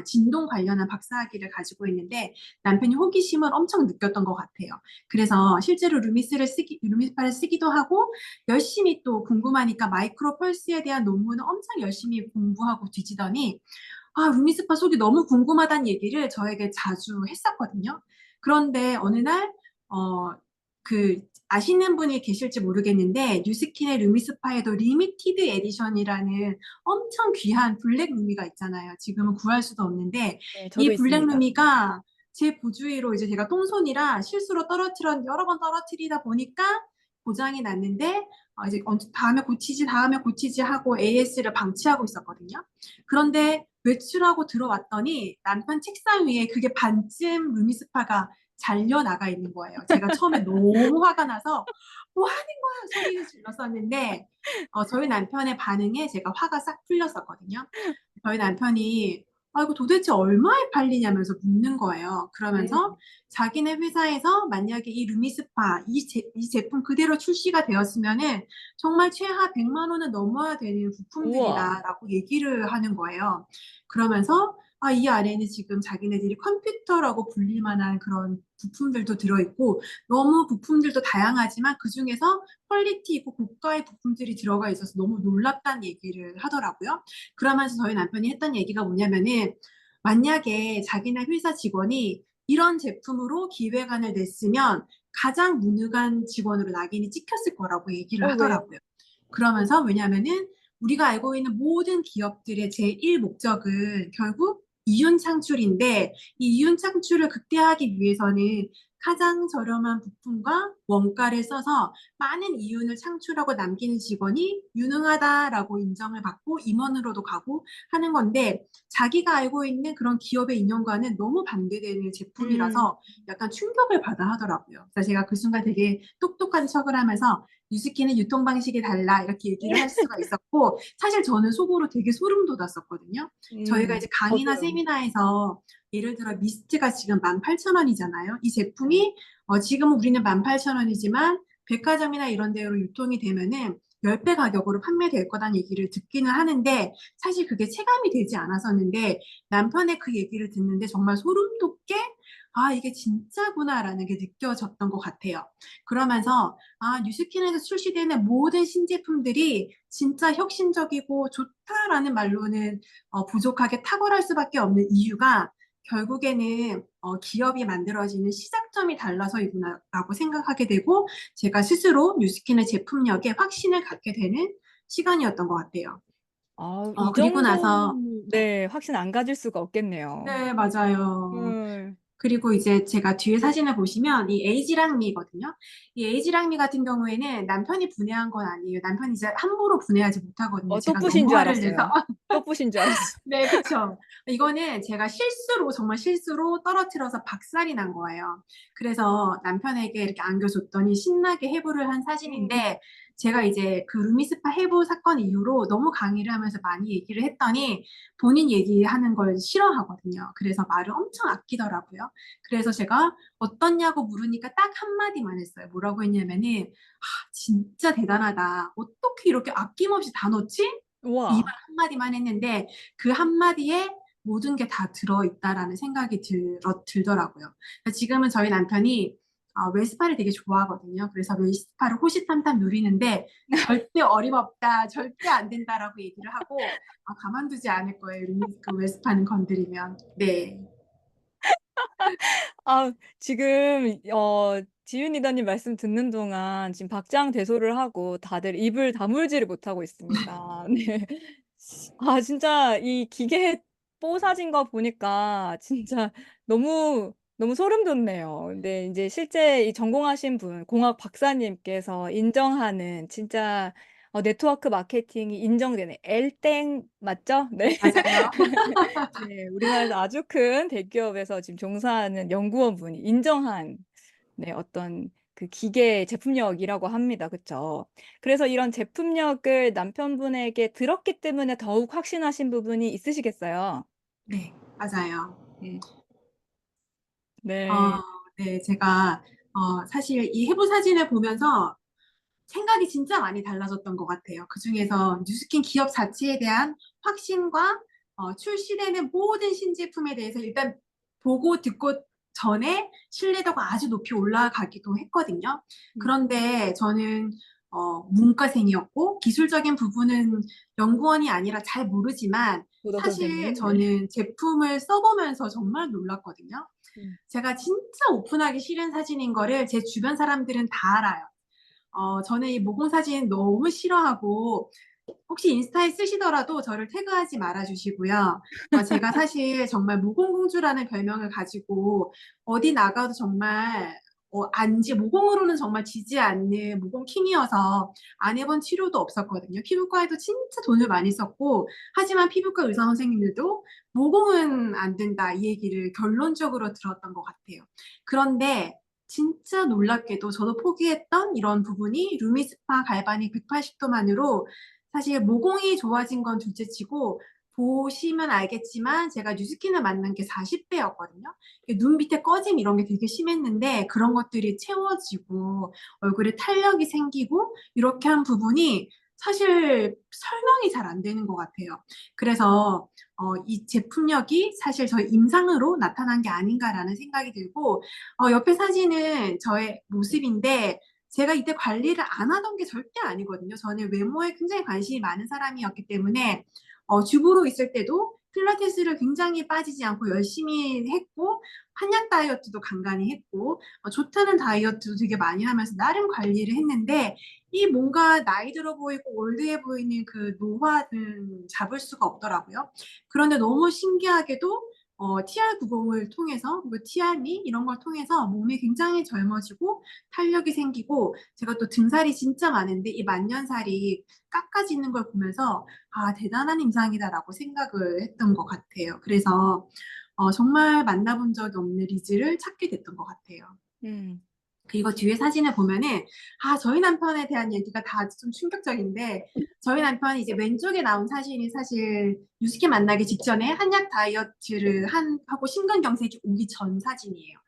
진동 관련한 박사학위를 가지고 있는데 남편이 호기심을 엄청 느꼈던 것 같아요. 그래서 실제로 루미스파를 쓰기도 하고 열심히 또 궁금하니까 마이크로 펄스에 대한 논문을 엄청 열심히 공부하고 뒤지더니 루미스파 속이 너무 궁금하다는 얘기를 저에게 자주 했었거든요. 그런데 어느 날, 아시는 분이 계실지 모르겠는데, 뉴스킨의 루미스파에도 리미티드 에디션이라는 엄청 귀한 블랙 루미가 있잖아요. 지금은 구할 수도 없는데, 네, 저도 이 블랙 있습니다. 루미가 제 보주위로 이제 제가 똥손이라 실수로 여러 번 떨어뜨리다 보니까 고장이 났는데, 이제 다음에 고치지 하고 AS를 방치하고 있었거든요. 그런데 외출하고 들어왔더니 남편 책상 위에 그게 반쯤 루미스파가 잘려 나가 있는 거예요. 제가 처음에 너무 화가 나서 뭐 하는 거야 소리를 질렀었는데 저희 남편의 반응에 제가 화가 싹 풀렸었거든요. 저희 남편이 이거 도대체 얼마에 팔리냐면서 묻는 거예요. 네. 그러면서 자기네 회사에서 만약에 이 루미스파 이 제품 그대로 출시가 되었으면은 정말 최하 100만 원은 넘어야 되는 우와. 부품들이다라고 얘기를 하는 거예요. 그러면서 이 안에는 지금 자기네들이 컴퓨터라고 불릴 만한 그런 부품들도 들어있고 너무 부품들도 다양하지만 그중에서 퀄리티 있고 고가의 부품들이 들어가 있어서 너무 놀랍다는 얘기를 하더라고요. 그러면서 저희 남편이 했던 얘기가 뭐냐면은 만약에 자기네 회사 직원이 이런 제품으로 기획안을 냈으면 가장 무능한 직원으로 낙인이 찍혔을 거라고 얘기를 왜요? 하더라고요. 그러면서 왜냐면은 우리가 알고 있는 모든 기업들의 제1 목적은 결국 이윤 창출인데 이 이윤 창출을 극대화하기 위해서는 가장 저렴한 부품과 원가를 써서 많은 이윤을 창출하고 남기는 직원이 유능하다라고 인정을 받고 임원으로도 가고 하는 건데 자기가 알고 있는 그런 기업의 이념과는 너무 반대되는 음. 제품이라서 약간 충격을 받아 하더라고요. 그래서 제가 그 순간 되게 똑똑한 척을 하면서 뉴스키는 유통 방식이 달라 이렇게 얘기를 할 수가 있었고 사실 저는 속으로 되게 소름 돋았었거든요. 저희가 이제 강의나 저도요. 세미나에서 예를 들어 미스트가 지금 18,000원이잖아요. 이 제품이 지금은 우리는 18,000원이지만 백화점이나 이런 데로 유통이 되면은 10배 가격으로 판매될 거란 얘기를 듣기는 하는데 사실 그게 체감이 되지 않았었는데 남편의 그 얘기를 듣는데 정말 소름 돋게 이게 진짜구나라는 게 느껴졌던 것 같아요. 그러면서 뉴스킨에서 출시되는 모든 신제품들이 진짜 혁신적이고 좋다라는 말로는 부족하게 탁월할 수밖에 없는 이유가 결국에는 기업이 만들어지는 시작점이 달라서이구나라고 생각하게 되고 제가 스스로 뉴스킨의 제품력에 확신을 갖게 되는 시간이었던 것 같아요. 이 그리고 정도, 나서 네, 확신 안 가질 수가 없겠네요. 네, 맞아요. 음. 그리고 이제 제가 뒤에 사진을 보시면 이 에이지랑미거든요. 이 에이지랑미 같은 경우에는 남편이 분해한 건 아니에요. 남편이 이제 함부로 분해하지 못하거든요. 또 제가 뿌신 너무 줄 화를 내서. 알았어요. 또 뿌신 줄 알았어. 네, 그쵸. 이거는 제가 실수로, 정말 실수로 떨어뜨려서 박살이 난 거예요. 그래서 남편에게 이렇게 안겨줬더니 신나게 해부를 한 사진인데, 제가 이제 그 루미스파 해부 사건 이후로 너무 강의를 하면서 많이 얘기를 했더니 본인 얘기하는 걸 싫어하거든요. 그래서 말을 엄청 아끼더라고요. 그래서 제가 어떻냐고 물으니까 딱 한마디만 했어요. 뭐라고 했냐면은, 진짜 대단하다. 어떻게 이렇게 아낌없이 다 넣지? 이 말 우와. 한마디만 했는데 그 한마디에 모든 게 다 들어있다라는 생각이 들더라고요. 그러니까 지금은 저희 남편이 웨스파를 되게 좋아하거든요. 그래서 웨스파를 호시탐탐 누리는데 절대 어림없다, 절대 안 된다라고 얘기를 하고 가만두지 않을 거예요. 그 웨스파는 건드리면. 네. 지금 지윤 리더님 말씀 듣는 동안 지금 박장대소를 하고 다들 입을 다물지를 못하고 있습니다. 네. 진짜 이 기계 뽀 사진 거 보니까 진짜 너무 너무 소름 돋네요. 근데 이제 실제 이 전공하신 분, 공학 박사님께서 인정하는 진짜 네트워크 마케팅이 인정되는 엘땡 맞죠? 네. 맞아요. 네, 우리나라에서 아주 큰 대기업에서 지금 종사하는 연구원분이 인정한 어떤 그 기계 제품력이라고 합니다. 그렇죠? 그래서 이런 제품력을 남편분에게 들었기 때문에 더욱 확신하신 부분이 있으시겠어요? 네, 맞아요. 네. 어, 네. 네, 제가 사실 이 해부 사진을 보면서 생각이 진짜 많이 달라졌던 것 같아요. 그중에서 뉴스킨 기업 자체에 대한 확신과 출시되는 모든 신제품에 대해서 일단 보고 듣고 전에 신뢰도가 아주 높이 올라가기도 했거든요. 음, 그런데 저는 문과생이었고 기술적인 부분은 연구원이 아니라 잘 모르지만 보더 사실 선생님. 네. 저는 제품을 써보면서 정말 놀랐거든요. 음. 제가 진짜 오픈하기 싫은 사진인 거를 제 주변 사람들은 다 알아요. 저는 이 모공 사진 너무 싫어하고 혹시 인스타에 쓰시더라도 저를 태그하지 말아주시고요. 제가 사실 정말 모공공주라는 별명을 가지고 어디 나가도 정말 모공으로는 정말 지지 않는 모공킹이어서 안 해본 치료도 없었거든요. 피부과에도 진짜 돈을 많이 썼고, 하지만 피부과 의사 선생님들도 모공은 안 된다 이 얘기를 결론적으로 들었던 것 같아요. 그런데 진짜 놀랍게도 저도 포기했던 이런 부분이 루미스파 갈바닉 180도만으로 사실 모공이 좋아진 건 둘째치고 보시면 알겠지만 제가 뉴스킨을 만난 게 40대였거든요. 눈 밑에 꺼짐 이런 게 되게 심했는데 그런 것들이 채워지고 얼굴에 탄력이 생기고 이렇게 한 부분이 사실 설명이 잘 안 되는 것 같아요. 그래서 이 제품력이 사실 저희 임상으로 나타난 게 아닌가라는 생각이 들고 옆에 사진은 저의 모습인데 제가 이때 관리를 안 하던 게 절대 아니거든요. 저는 외모에 굉장히 관심이 많은 사람이었기 때문에 주부로 있을 때도 필라테스를 굉장히 빠지지 않고 열심히 했고 한약 다이어트도 간간히 했고 좋다는 다이어트도 되게 많이 하면서 나름 관리를 했는데 이 뭔가 나이 들어 보이고 올드해 보이는 그 노화는 잡을 수가 없더라고요. 그런데 너무 신기하게도 TR90을 통해서, 뭐 TR미 이런 걸 통해서 몸이 굉장히 젊어지고 탄력이 생기고 제가 또 등살이 진짜 많은데 이 만년살이 깎아지는 걸 보면서 대단한 임상이다라고 생각을 했던 것 같아요. 그래서 정말 만나본 적이 없는 리즈를 찾게 됐던 것 같아요. 음. 그리고 뒤에 사진을 보면은, 저희 남편에 대한 얘기가 다 좀 충격적인데, 저희 남편이 이제 왼쪽에 나온 사진이 사실 유스키 만나기 직전에 한약 다이어트를 하고 심근경색이 오기 전 사진이에요.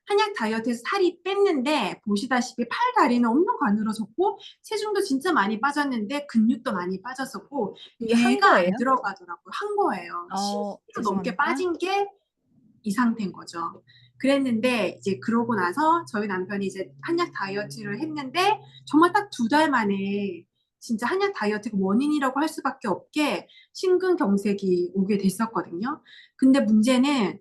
한약 다이어트에서 살이 뺐는데, 보시다시피 팔, 다리는 엄청 가늘어졌고, 체중도 진짜 많이 빠졌는데, 근육도 많이 빠졌었고, 이게 한 배가 거예요? 안 들어가더라고요. 한 거예요. 10kg 넘게 죄송합니다. 빠진 게 이 상태인 거죠. 그랬는데 이제 그러고 나서 저희 남편이 이제 한약 다이어트를 했는데 정말 딱 2달 만에 진짜 한약 다이어트가 원인이라고 할 수밖에 없게 심근경색이 오게 됐었거든요. 근데 문제는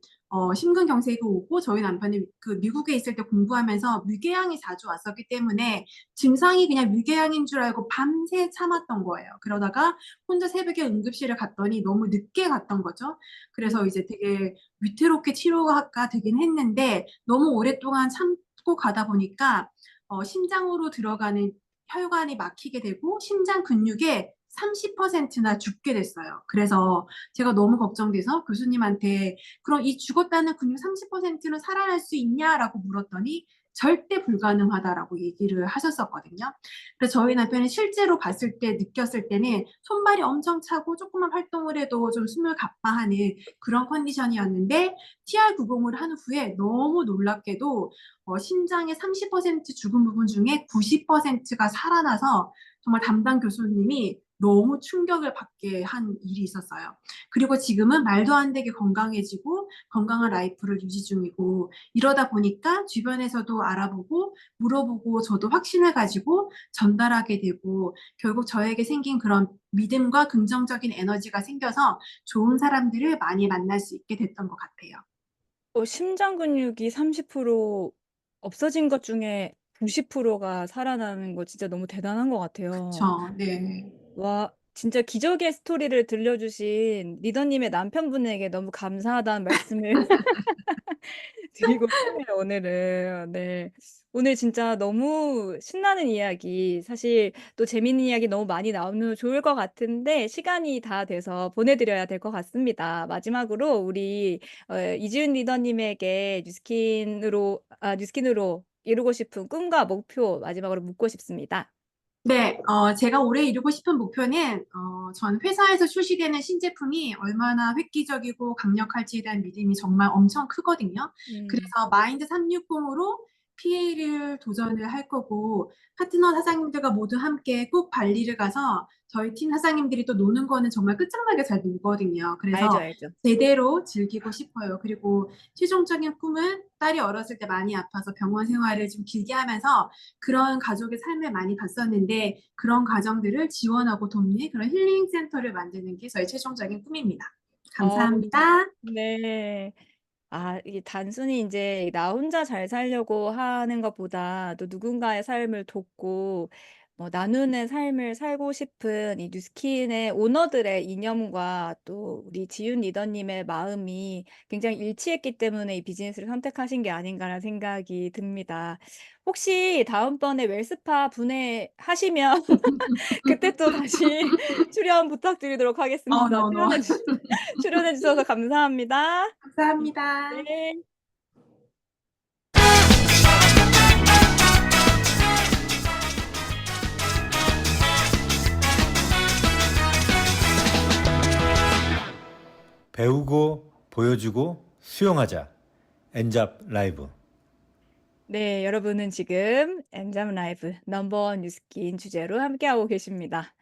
심근경색이 오고 저희 남편이 그 미국에 있을 때 공부하면서 위궤양이 자주 왔었기 때문에 증상이 그냥 위궤양인 줄 알고 밤새 참았던 거예요. 그러다가 혼자 새벽에 응급실을 갔더니 너무 늦게 갔던 거죠. 그래서 이제 되게 위태롭게 치료가 되긴 했는데 너무 오랫동안 참고 가다 보니까 심장으로 들어가는 혈관이 막히게 되고 심장 근육의 30%나 죽게 됐어요. 그래서 제가 너무 걱정돼서 교수님한테 그럼 이 죽었다는 근육 30%는 살아날 수 있냐라고 물었더니 절대 불가능하다라고 얘기를 하셨었거든요. 그래서 저희 남편이 실제로 봤을 때 느꼈을 때는 손발이 엄청 차고 조금만 활동을 해도 좀 숨을 가빠하는 그런 컨디션이었는데 TR90을 한 후에 너무 놀랍게도 심장의 30% 죽은 부분 중에 90%가 살아나서 정말 담당 교수님이 너무 충격을 받게 한 일이 있었어요. 그리고 지금은 말도 안 되게 건강해지고 건강한 라이프를 유지 중이고 이러다 보니까 주변에서도 알아보고 물어보고 저도 확신을 가지고 전달하게 되고 결국 저에게 생긴 그런 믿음과 긍정적인 에너지가 생겨서 좋은 사람들을 많이 만날 수 있게 됐던 것 같아요. 심장 근육이 30% 없어진 것 중에 90%가 살아나는 거 진짜 너무 대단한 것 같아요. 그쵸. 네. 와, 진짜 기적의 스토리를 들려주신 리더님의 남편분에게 너무 감사하다는 말씀을 드리고 싶네요, 오늘은. 네. 오늘 진짜 너무 신나는 이야기, 사실 또 재밌는 이야기 너무 많이 나오면 좋을 것 같은데 시간이 다 돼서 보내드려야 될 것 같습니다. 마지막으로 우리 이지은 리더님에게 뉴스킨으로 이루고 싶은 꿈과 목표 마지막으로 묻고 싶습니다. 네, 제가 올해 이루고 싶은 목표는, 전 회사에서 출시되는 신제품이 얼마나 획기적이고 강력할지에 대한 믿음이 정말 엄청 크거든요. 음. 그래서 마인드 360으로 PA를 도전을 할 거고, 파트너 사장님들과 모두 함께 꼭 발리를 가서 저희 팀 사장님들이 또 노는 거는 정말 끝장나게 잘 놀거든요. 알죠, 그래서 알죠. 제대로 즐기고 싶어요. 그리고 최종적인 꿈은 딸이 어렸을 때 많이 아파서 병원 생활을 좀 길게 하면서 그런 가족의 삶을 많이 봤었는데 그런 가정들을 지원하고 돕는 그런 힐링 센터를 만드는 게 저의 최종적인 꿈입니다. 어, 감사합니다. 네. 이게 단순히 이제 나 혼자 잘 살려고 하는 것보다 또 누군가의 삶을 돕고 뭐 나누는 삶을 살고 싶은 이 뉴스킨의 오너들의 이념과 또 우리 지윤 리더님의 마음이 굉장히 일치했기 때문에 이 비즈니스를 선택하신 게 아닌가라는 생각이 듭니다. 혹시 다음번에 웰스파 분해하시면 그때 또 다시 출연 부탁드리도록 하겠습니다. 너무 출연해 주셔서 감사합니다. 감사합니다. 네. 배우고 보여주고 수용하자. 엔잡 라이브. 네, 여러분은 지금 엔잡 라이브 넘버원 뉴스킨 주제로 함께하고 계십니다.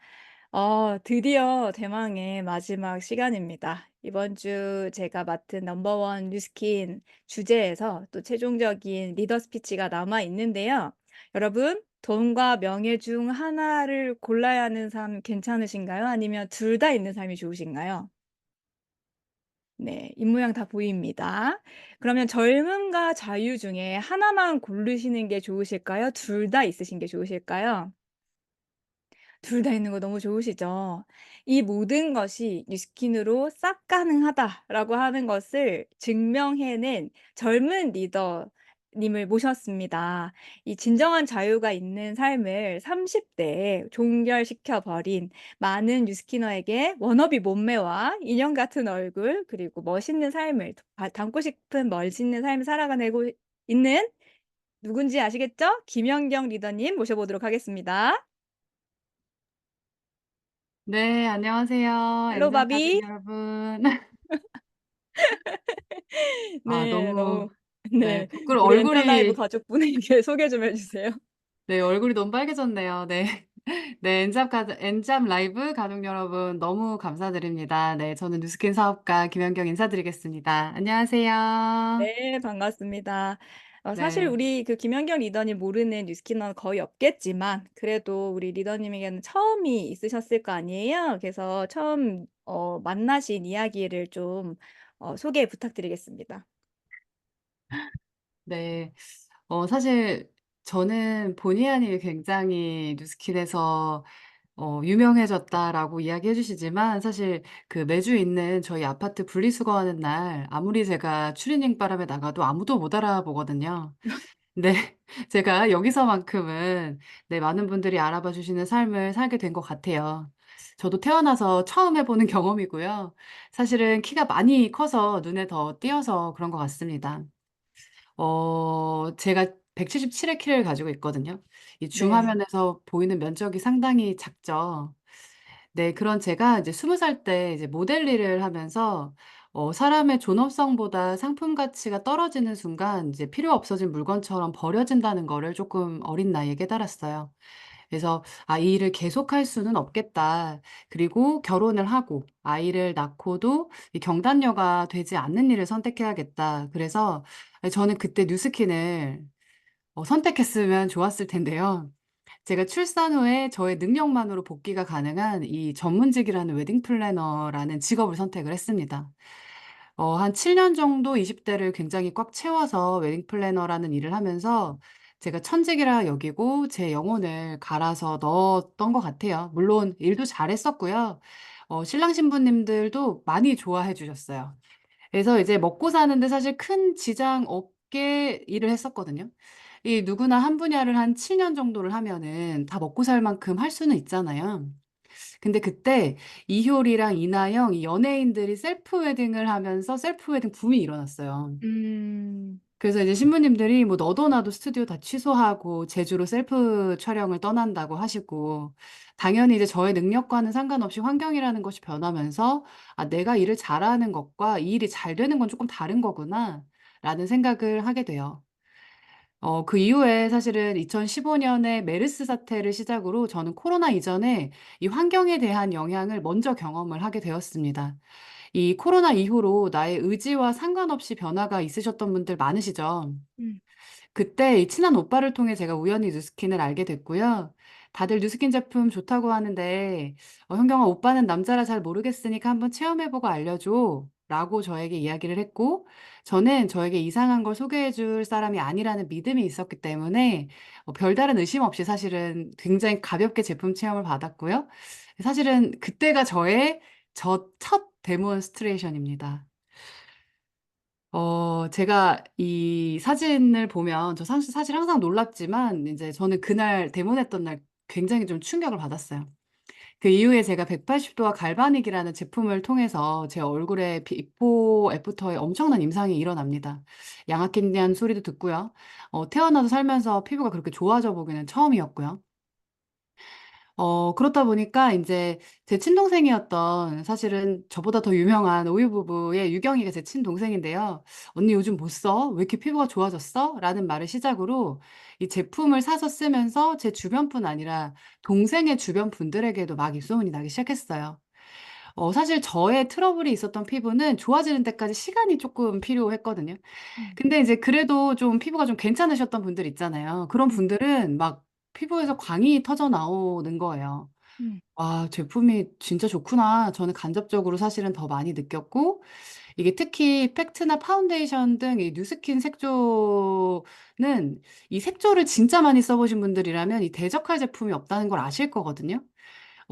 드디어 대망의 마지막 시간입니다. 이번 주 제가 맡은 넘버원 뉴스킨 주제에서 또 최종적인 리더 스피치가 남아 있는데요. 여러분, 돈과 명예 중 하나를 골라야 하는 삶 괜찮으신가요? 아니면 둘 다 있는 삶이 좋으신가요? 네, 입모양 다 보입니다. 그러면 젊음과 자유 중에 하나만 고르시는 게 좋으실까요? 둘 다 있으신 게 좋으실까요? 둘 다 있는 거 너무 좋으시죠? 이 모든 것이 뉴스킨으로 싹 가능하다라고 하는 것을 증명해낸 젊은 리더님을 모셨습니다. 이 진정한 자유가 있는 삶을 30대에 종결시켜 버린 많은 뉴스키너에게 워너비 몸매와 인형 같은 얼굴 그리고 멋있는 삶을 담고 싶은 멋있는 삶을 살아가고 있는 누군지 아시겠죠? 김연경 리더님 모셔보도록 하겠습니다. 네, 안녕하세요. 헬로 엔잡 가족 바비. 여러분. 네, 너무, 너무 네, 네, 부끄러 우리 엔잡 라이브 얼굴이, 가족분에게 소개 좀 해주세요. 네, 얼굴이 너무 빨개졌네요. 네. 네, 엔잡 라이브 가족 여러분, 너무 감사드립니다. 네, 저는 뉴스킨 사업가 김연경 인사드리겠습니다. 안녕하세요. 네, 반갑습니다. 사실 네. 우리 그 김연경 리더님 모르는 뉴스키너는 거의 없겠지만 그래도 우리 리더님에게는 처음이 있으셨을 거 아니에요. 그래서 처음 만나신 이야기를 좀 소개 부탁드리겠습니다. 네. 사실 저는 본의 아니게 굉장히 뉴스킨에서 유명해졌다라고 이야기해 주시지만 사실 그 매주 있는 저희 아파트 분리수거하는 날 아무리 제가 추리닝 바람에 나가도 아무도 못 알아보거든요. 네. 제가 여기서만큼은 네, 많은 분들이 알아봐 주시는 삶을 살게 된 것 같아요. 저도 태어나서 처음 해 보는 경험이고요. 사실은 키가 많이 커서 눈에 더 띄어서 그런 것 같습니다. 제가 177의 키를 가지고 있거든요. 이 줌 네. 화면에서 보이는 면적이 상당히 작죠. 네, 그런 제가 이제 20살 때 이제 모델 일을 하면서 사람의 존엄성보다 상품 가치가 떨어지는 순간 이제 필요 없어진 물건처럼 버려진다는 거를 쪼끔 어린 나이에 깨달았어요. 그래서 '아, 이 일을 계속할 수는 없겠다.' 그리고 결혼을 하고 아이를 낳고도 이 경단녀가 되지 않는 일을 선택해야겠다. 그래서 저는 그때 뉴스킨을 선택했으면 좋았을 텐데요. 제가 출산 후에 저의 능력만으로 복귀가 가능한 이 전문직이라는 웨딩 플래너라는 직업을 선택을 했습니다. 한 7년 정도 20 대를 굉장히 꽉 채워서 웨딩 플래너라는 일을 하면서 제가 천직이라 여기고 제 영혼을 갈아서 넣었던 것 같아요. 물론 일도 잘했었고요. 신랑 신부님들도 많이 좋아해 주셨어요. 그래서 이제 먹고 사는데 사실 큰 지장 없게 일을 했었거든요. 이 누구나 한 분야를 한 7년 정도를 하면은 다 먹고 살 만큼 할 수는 있잖아요. 근데 그때 이효리랑 이나영 이 연예인들이 셀프 웨딩을 하면서 셀프 웨딩 붐이 일어났어요. 음. 그래서 이제 신부님들이 뭐 너도 나도 스튜디오 다 취소하고 제주로 셀프 촬영을 떠난다고 하시고 당연히 이제 저의 능력과는 상관없이 환경이라는 것이 변하면서 '아, 내가 일을 잘하는 것과 이 일이 잘 되는 건 쪼끔 다른 거구나.'라는 생각을 하게 돼요. 그 이후에 사실은 2015 년에 메르스 사태를 시작으로 저는 코로나 이전에 이 환경에 대한 영향을 먼저 경험을 하게 되었습니다. 이 코로나 이후로 나의 의지와 상관없이 변화가 있으셨던 분들 많으시죠? 음. 그때 이 친한 오빠를 통해 제가 우연히 뉴스킨을 알게 됐고요. 다들 뉴스킨 제품 좋다고 하는데 현경아, 오빠는 남자라 잘 모르겠으니까 한번 체험해 보고 알려줘 라고 저에게 이야기를 했고, 저는 저에게 이상한 걸 소개해 줄 사람이 아니라는 믿음이 있었기 때문에 별다른 의심 없이 사실은 굉장히 가볍게 제품 체험을 받았고요. 사실은 그때가 저의 첫 데몬스트레이션입니다. 제가 이 사진을 보면 저 사실 항상 놀랐지만 인제 저는 그날 데모했던 날 굉장히 좀 충격을 받았어요. 그 이후에 제가 180 도와 갈바닉이라는 제품을 통해서 제 얼굴에 비포 애프터에 엄청난 임상이 일어납니다. 양악기냐는 소리도 듣고요. 태어나서 살면서 피부가 그렇게 좋아져 보기는 처음이었고요. 그렇다 보니까 인제 제 친동생이었던, 사실은 저보다 더 유명한 오유 부부의 유경이가 제 친동생인데요. "언니 요즘 뭐 써? 왜 이렇게 피부가 좋아졌어?" 라는 말을 시작으로 이 제품을 사서 쓰면서 제 주변뿐 아니라 동생의 주변 분들에게도 막 입소문이 나기 시작했어요. 사실 저의 트러블이 있었던 피부는 좋아지는 데까지 시간이 쪼끔 필요했거든요. 음. 근데 이제 그래도 좀 피부가 좀 괜찮으셨던 분들 있잖아요. 그런 음. 분들은 막 피부에서 광이 터져 나오는 거예요. 음. '와, 제품이 진짜 좋구나.' 저는 간접적으로 사실은 더 많이 느꼈고, 이게 특히 팩트나 파운데이션 등 이 뉴스킨 색조는 이 색조를 진짜 많이 써 보신 분들이라면 이 대적할 제품이 없다는 걸 아실 거거든요.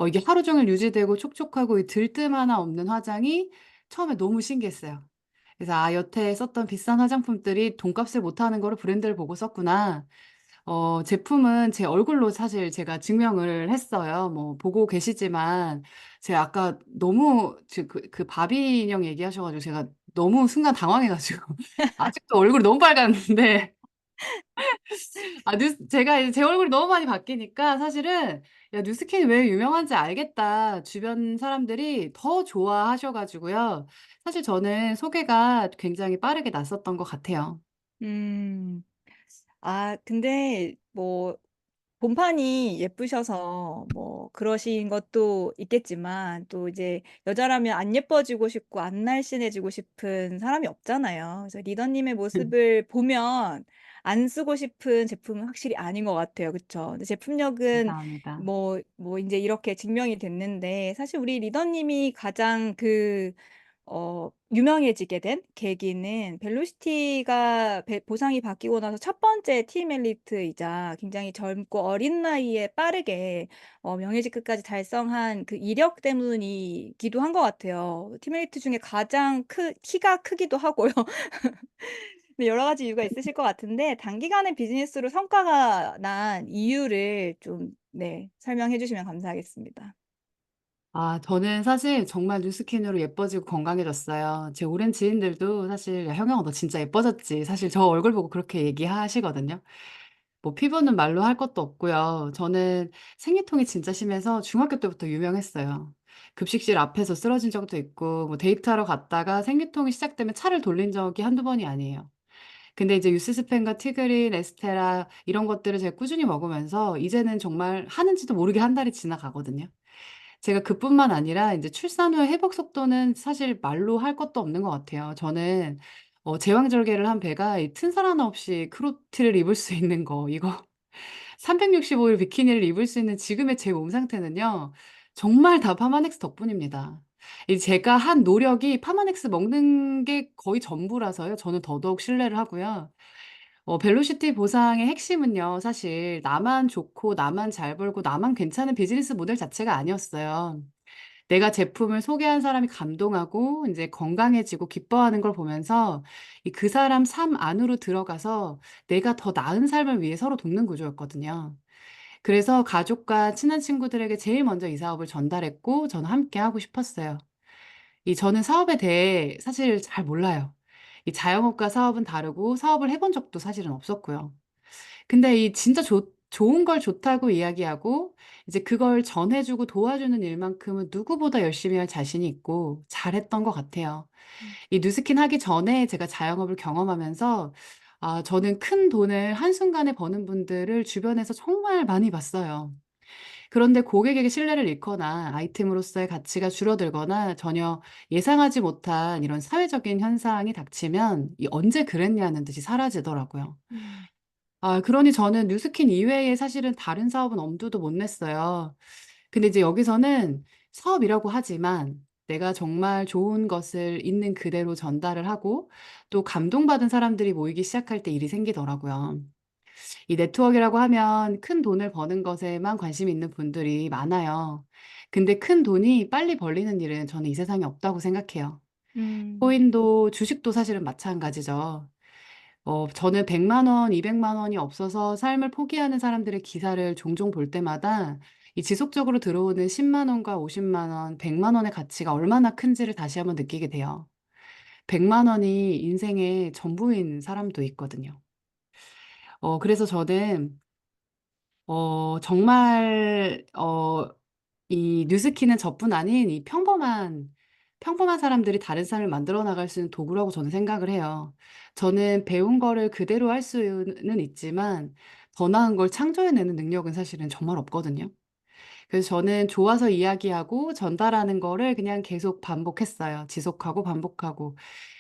이게 하루 종일 유지되고 촉촉하고 이 들뜸 하나 없는 화장이 처음에 너무 신기했어요. 그래서 '아, 여태에 썼던 비싼 화장품들이 돈값을 못하는 거를 브랜드를 보고 썼구나.' 제품은 제 얼굴로 사실 제가 증명을 했어요. 뭐 보고 계시지만 제가 아까 너무 그 바비 인형 얘기하셔 가지고 제가 너무 순간 당황해 가지고 아직도 얼굴이 너무 빨갛는데 제가 이제 제 얼굴이 너무 많이 바뀌니까 사실은 '야, 뉴스킨이 왜 유명한지 알겠다.' 주변 사람들이 더 좋아하셔 가지고요. 사실 저는 소개가 굉장히 빠르게 났었던 것 같아요. 음. 근데 뭐 본판이 예쁘셔서 뭐 그러신 것도 있겠지만 또 이제 여자라면 안 예뻐지고 싶고 안 날씬해지고 싶은 사람이 없잖아요. 그래서 리더님의 모습을 보면 안 쓰고 싶은 제품은 확실히 아닌 것 같아요. 그쵸? 근데 제품력은 감사합니다. 뭐 인제 이렇게 증명이 됐는데 사실 우리 리더님이 가장 유명해지게 된 계기는 벨로시티가 보상이 바뀌고 나서 첫 번째 팀 엘리트이자 굉장히 젊고 어린 나이에 빠르게 명예직급까지 달성한 그 이력 때문이기도 한 것 같아요. 팀 엘리트 중에 가장 키가 크기도 하고요. 네, 여러 가지 이유가 있으실 것 같은데 단기간에 비즈니스로 성과가 난 이유를 좀, 네, 설명해 주시면 감사하겠습니다. 저는 사실 정말 뉴스킨으로 예뻐지고 건강해졌어요. 제 오랜 지인들도 사실, 야, 형영아, 너 진짜 예뻐졌지. 사실 저 얼굴 보고 그렇게 얘기하시거든요. 뭐, 피부는 말로 할 것도 없고요. 저는 생리통이 진짜 심해서 중학교 때부터 유명했어요. 급식실 앞에서 쓰러진 적도 있고, 뭐, 데이트하러 갔다가 생리통이 시작되면 차를 돌린 적이 한두 번이 아니에요. 근데 이제 유스스펜과 티그린, 에스테라 이런 것들을 제가 꾸준히 먹으면서 이제는 정말 하는지도 모르게 한 달이 지나가거든요. 제가 그뿐만 아니라 이제 출산 후의 회복 속도는 사실 말로 할 것도 없는 것 같아요. 저는 제왕절개를 한 배가 이 튼살 하나 없이 크롭티를 입을 수 있는 거 이거 365일 비키니를 입을 수 있는 지금의 제 몸 상태는요. 정말 다 파마넥스 덕분입니다. 이 제가 한 노력이 파마넥스 먹는 게 거의 전부라서요. 저는 더더욱 신뢰를 하고요. 벨로시티 보상의 핵심은요. 사실 나만 좋고 나만 잘 벌고 나만 괜찮은 비즈니스 모델 자체가 아니었어요. 내가 제품을 소개한 사람이 감동하고 이제 건강해지고 기뻐하는 걸 보면서 그 사람 삶 안으로 들어가서 내가 더 나은 삶을 위해 서로 돕는 구조였거든요. 그래서 가족과 친한 친구들에게 제일 먼저 이 사업을 전달했고 저는 함께 하고 싶었어요. 저는 사업에 대해 사실 잘 몰라요. 이 자영업과 사업은 다르고 사업을 해본 적도 사실은 없었고요. 근데 이 진짜 좋은 걸 좋다고 이야기하고 이제 그걸 전해 주고 도와주는 일만큼은 누구보다 열심히 할 자신이 있고 잘했던 것 같아요. 이 뉴스킨 하기 전에 제가 자영업을 경험하면서 저는 큰 돈을 한순간에 버는 분들을 주변에서 정말 많이 봤어요. 그런데 고객에게 신뢰를 잃거나 아이템으로서의 가치가 줄어들거나 전혀 예상하지 못한 이런 사회적인 현상이 닥치면 이 "언제 그랬냐."는 듯이 사라지더라고요. 음. 그러니 저는 뉴스킨 이외에 사실은 다른 사업은 엄두도 못 냈어요. 근데 이제 여기서는 사업이라고 하지만 내가 정말 좋은 것을 있는 그대로 전달을 하고 또 감동받은 사람들이 모이기 시작할 때 일이 생기더라고요. 이 네트워크라고 하면 큰 돈을 버는 것에만 관심이 있는 분들이 많아요. 근데 큰 돈이 빨리 벌리는 일은 저는 이 세상에 없다고 생각해요. 음. 코인도 주식도 사실은 마찬가지죠. 저는 100만 원, 200만 원이 없어서 삶을 포기하는 사람들의 기사를 종종 볼 때마다 이 지속적으로 들어오는 10만 원과 50만 원, 100만 원의 가치가 얼마나 큰지를 다시 한번 느끼게 돼요. 100만 원이 인생의 전부인 사람도 있거든요. 그래서 저는 정말 이 뉴스키는 저뿐 아닌 이 평범한 사람들이 다른 삶을 만들어 나갈 수 있는 도구라고 저는 생각을 해요. 저는 배운 거를 그대로 할 수는 있지만 더 나은 걸 창조해내는 능력은 사실은 정말 없거든요. 그래서 저는 좋아서 이야기하고 전달하는 거를 그냥 계속 반복했어요. 지속하고 반복하고.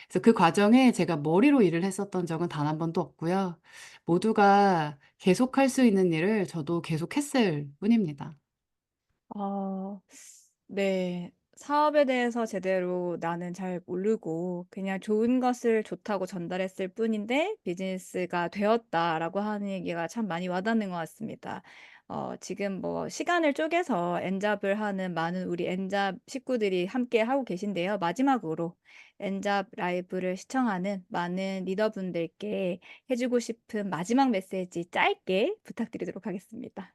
그래서 그 과정에 제가 머리로 일을 했었던 적은 단 한 번도 없고요. 모두가 계속할 수 있는 일을 저도 계속했을 뿐입니다. 아, 네. 사업에 대해서 제대로 나는 잘 모르고 그냥 좋은 것을 좋다고 전달했을 뿐인데 비즈니스가 되었다라고 하는 얘기가 참 많이 와닿는 것 같습니다. 지금 뭐 시간을 쪼개서 엔잡을 하는 많은 우리 엔잡 식구들이 함께 하고 계신데요. 마지막으로 엔잡 라이브를 시청하는 많은 리더분들께 해주고 싶은 마지막 메시지 짧게 부탁드리도록 하겠습니다.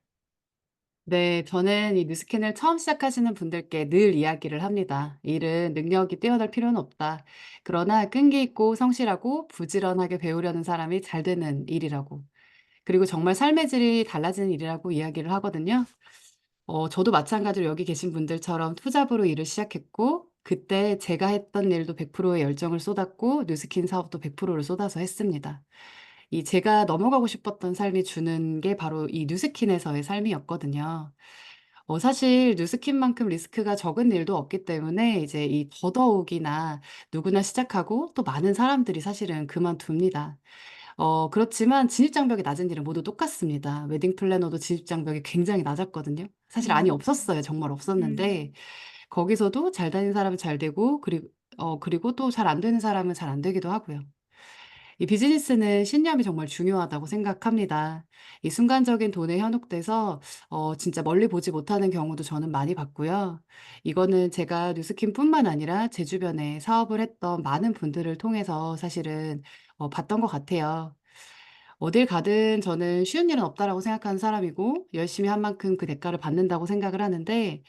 네. 저는 이 뉴스캔을 처음 시작하시는 분들께 늘 이야기를 합니다. "일은 능력이 뛰어날 필요는 없다. 그러나 끈기 있고 성실하고 부지런하게 배우려는 사람이 잘 되는 일이라고. 그리고 정말 삶의 질이 달라지는 일이라고 이야기를 하거든요. 저도 마찬가지로 여기 계신 분들처럼 투잡으로 일을 시작했고 그때 제가 했던 일도 100%의 열정을 쏟았고 뉴스킨 사업도 100%를 쏟아서 했습니다. 이 제가 넘어가고 싶었던 삶이 주는 게 바로 이 뉴스킨에서의 삶이었거든요. 사실 뉴스킨만큼 리스크가 적은 일도 없기 때문에 이제 이 더더욱이나 누구나 시작하고 또 많은 사람들이 사실은 그만둡니다. 그렇지만 진입장벽이 낮은 일은 모두 똑같습니다. 웨딩 플래너도 진입장벽이 굉장히 낮았거든요. 사실 아니 음. 없었어요. 정말 음. 없었는데 거기서도 잘 다니는 사람은 잘 되고 그리고 그리고 또 잘 안 되는 사람은 잘 안 되기도 하고요. 이 비즈니스는 신념이 정말 중요하다고 생각합니다. 이 순간적인 돈에 현혹돼서 진짜 멀리 보지 못하는 경우도 저는 많이 봤고요. 이거는 제가 뉴스킨뿐만 아니라 제 주변에 사업을 했던 많은 분들을 통해서 사실은 봤던 것 같아요. 어딜 가든 저는 쉬운 일은 없다라고 생각하는 사람이고 열심히 한 만큼 그 대가를 받는다고 생각을 하는데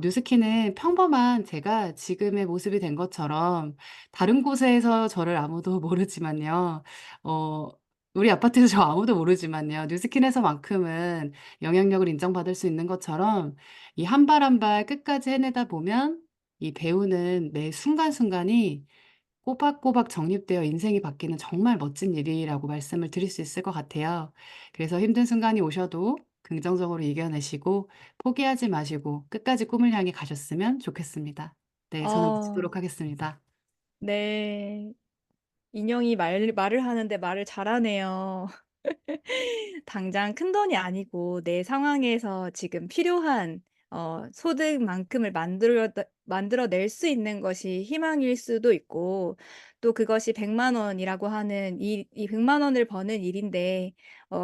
뉴스키는 평범한 제가 지금의 모습이 된 것처럼 다른 곳에서 저를 아무도 모르지만요. 어 우리 아파트에서 저 아무도 모르지만요. 뉴스킨에서만큼은 영향력을 인정받을 수 있는 것처럼 이 한 발 한 발 끝까지 해내다 보면 이 배우는 매 순간순간이 꼬박꼬박 정립되어 인생이 바뀌는 정말 멋진 일이라고 말씀을 드릴 수 있을 것 같아요. 그래서 힘든 순간이 오셔도 긍정적으로 이겨내시고 포기하지 마시고 끝까지 꿈을 향해 가셨으면 좋겠습니다. 네, 저는 어, 마치도록 하겠습니다. 네. 인형이 말을 하는데 말을 잘하네요. 당장 큰돈이 아니고 내 상황에서 지금 필요한 소득만큼을 만들어낼 수 있는 것이 희망일 수도 있고 또 그것이 100만 원이라고 하는 이 100만 원을 버는 일인데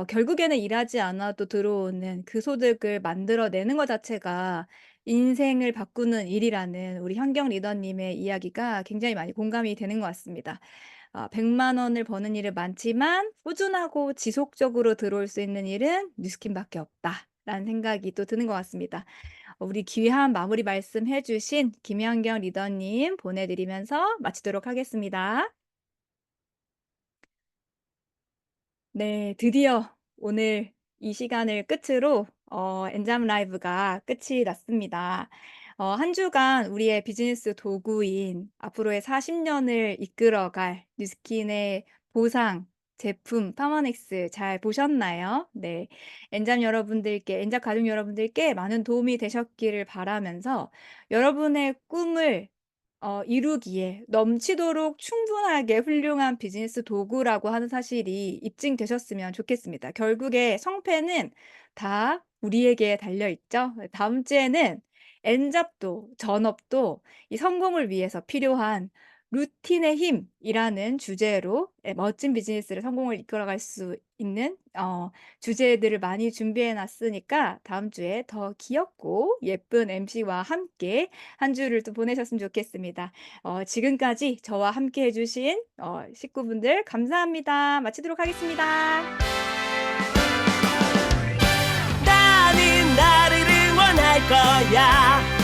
결국에는 일하지 않아도 들어오는 그 소득을 만들어내는 것 자체가 인생을 바꾸는 일이라는 우리 현경 리더님의 이야기가 굉장히 많이 공감이 되는 것 같습니다. 100만 원을 버는 일은 많지만 꾸준하고 지속적으로 들어올 수 있는 일은 뉴스킨밖에 없다라는 생각이 또 드는 것 같습니다. 우리 귀한 마무리 말씀해 주신 김현경 리더님 보내드리면서 마치도록 하겠습니다. 네, 드디어 오늘 이 시간을 끝으로 엔잡 라이브가 끝이 났습니다. 한 주간 우리의 비즈니스 도구인 앞으로의 40년을 이끌어갈 뉴스킨의 보상 제품 파마넥스 잘 보셨나요? 네, 엔잡 가족 여러분들께 많은 도움이 되셨기를 바라면서 여러분의 꿈을 이루기에 넘치도록 충분하게 훌륭한 비즈니스 도구라고 하는 사실이 입증되셨으면 좋겠습니다. 결국에 성패는 다 우리에게 달려 있죠. 다음 주에는 엔잡도 전업도 이 성공을 위해서 필요한 루틴의 힘이라는 주제로 멋진 비즈니스를 성공을 이끌어갈 수 있는 주제들을 많이 준비해 놨으니까 다음 주에 더 귀엽고 예쁜 MC와 함께 한 주를 또 보내셨으면 좋겠습니다. 지금까지 저와 함께 해주신 식구분들 감사합니다. 마치도록 하겠습니다. 나는 나를 응원할 거야.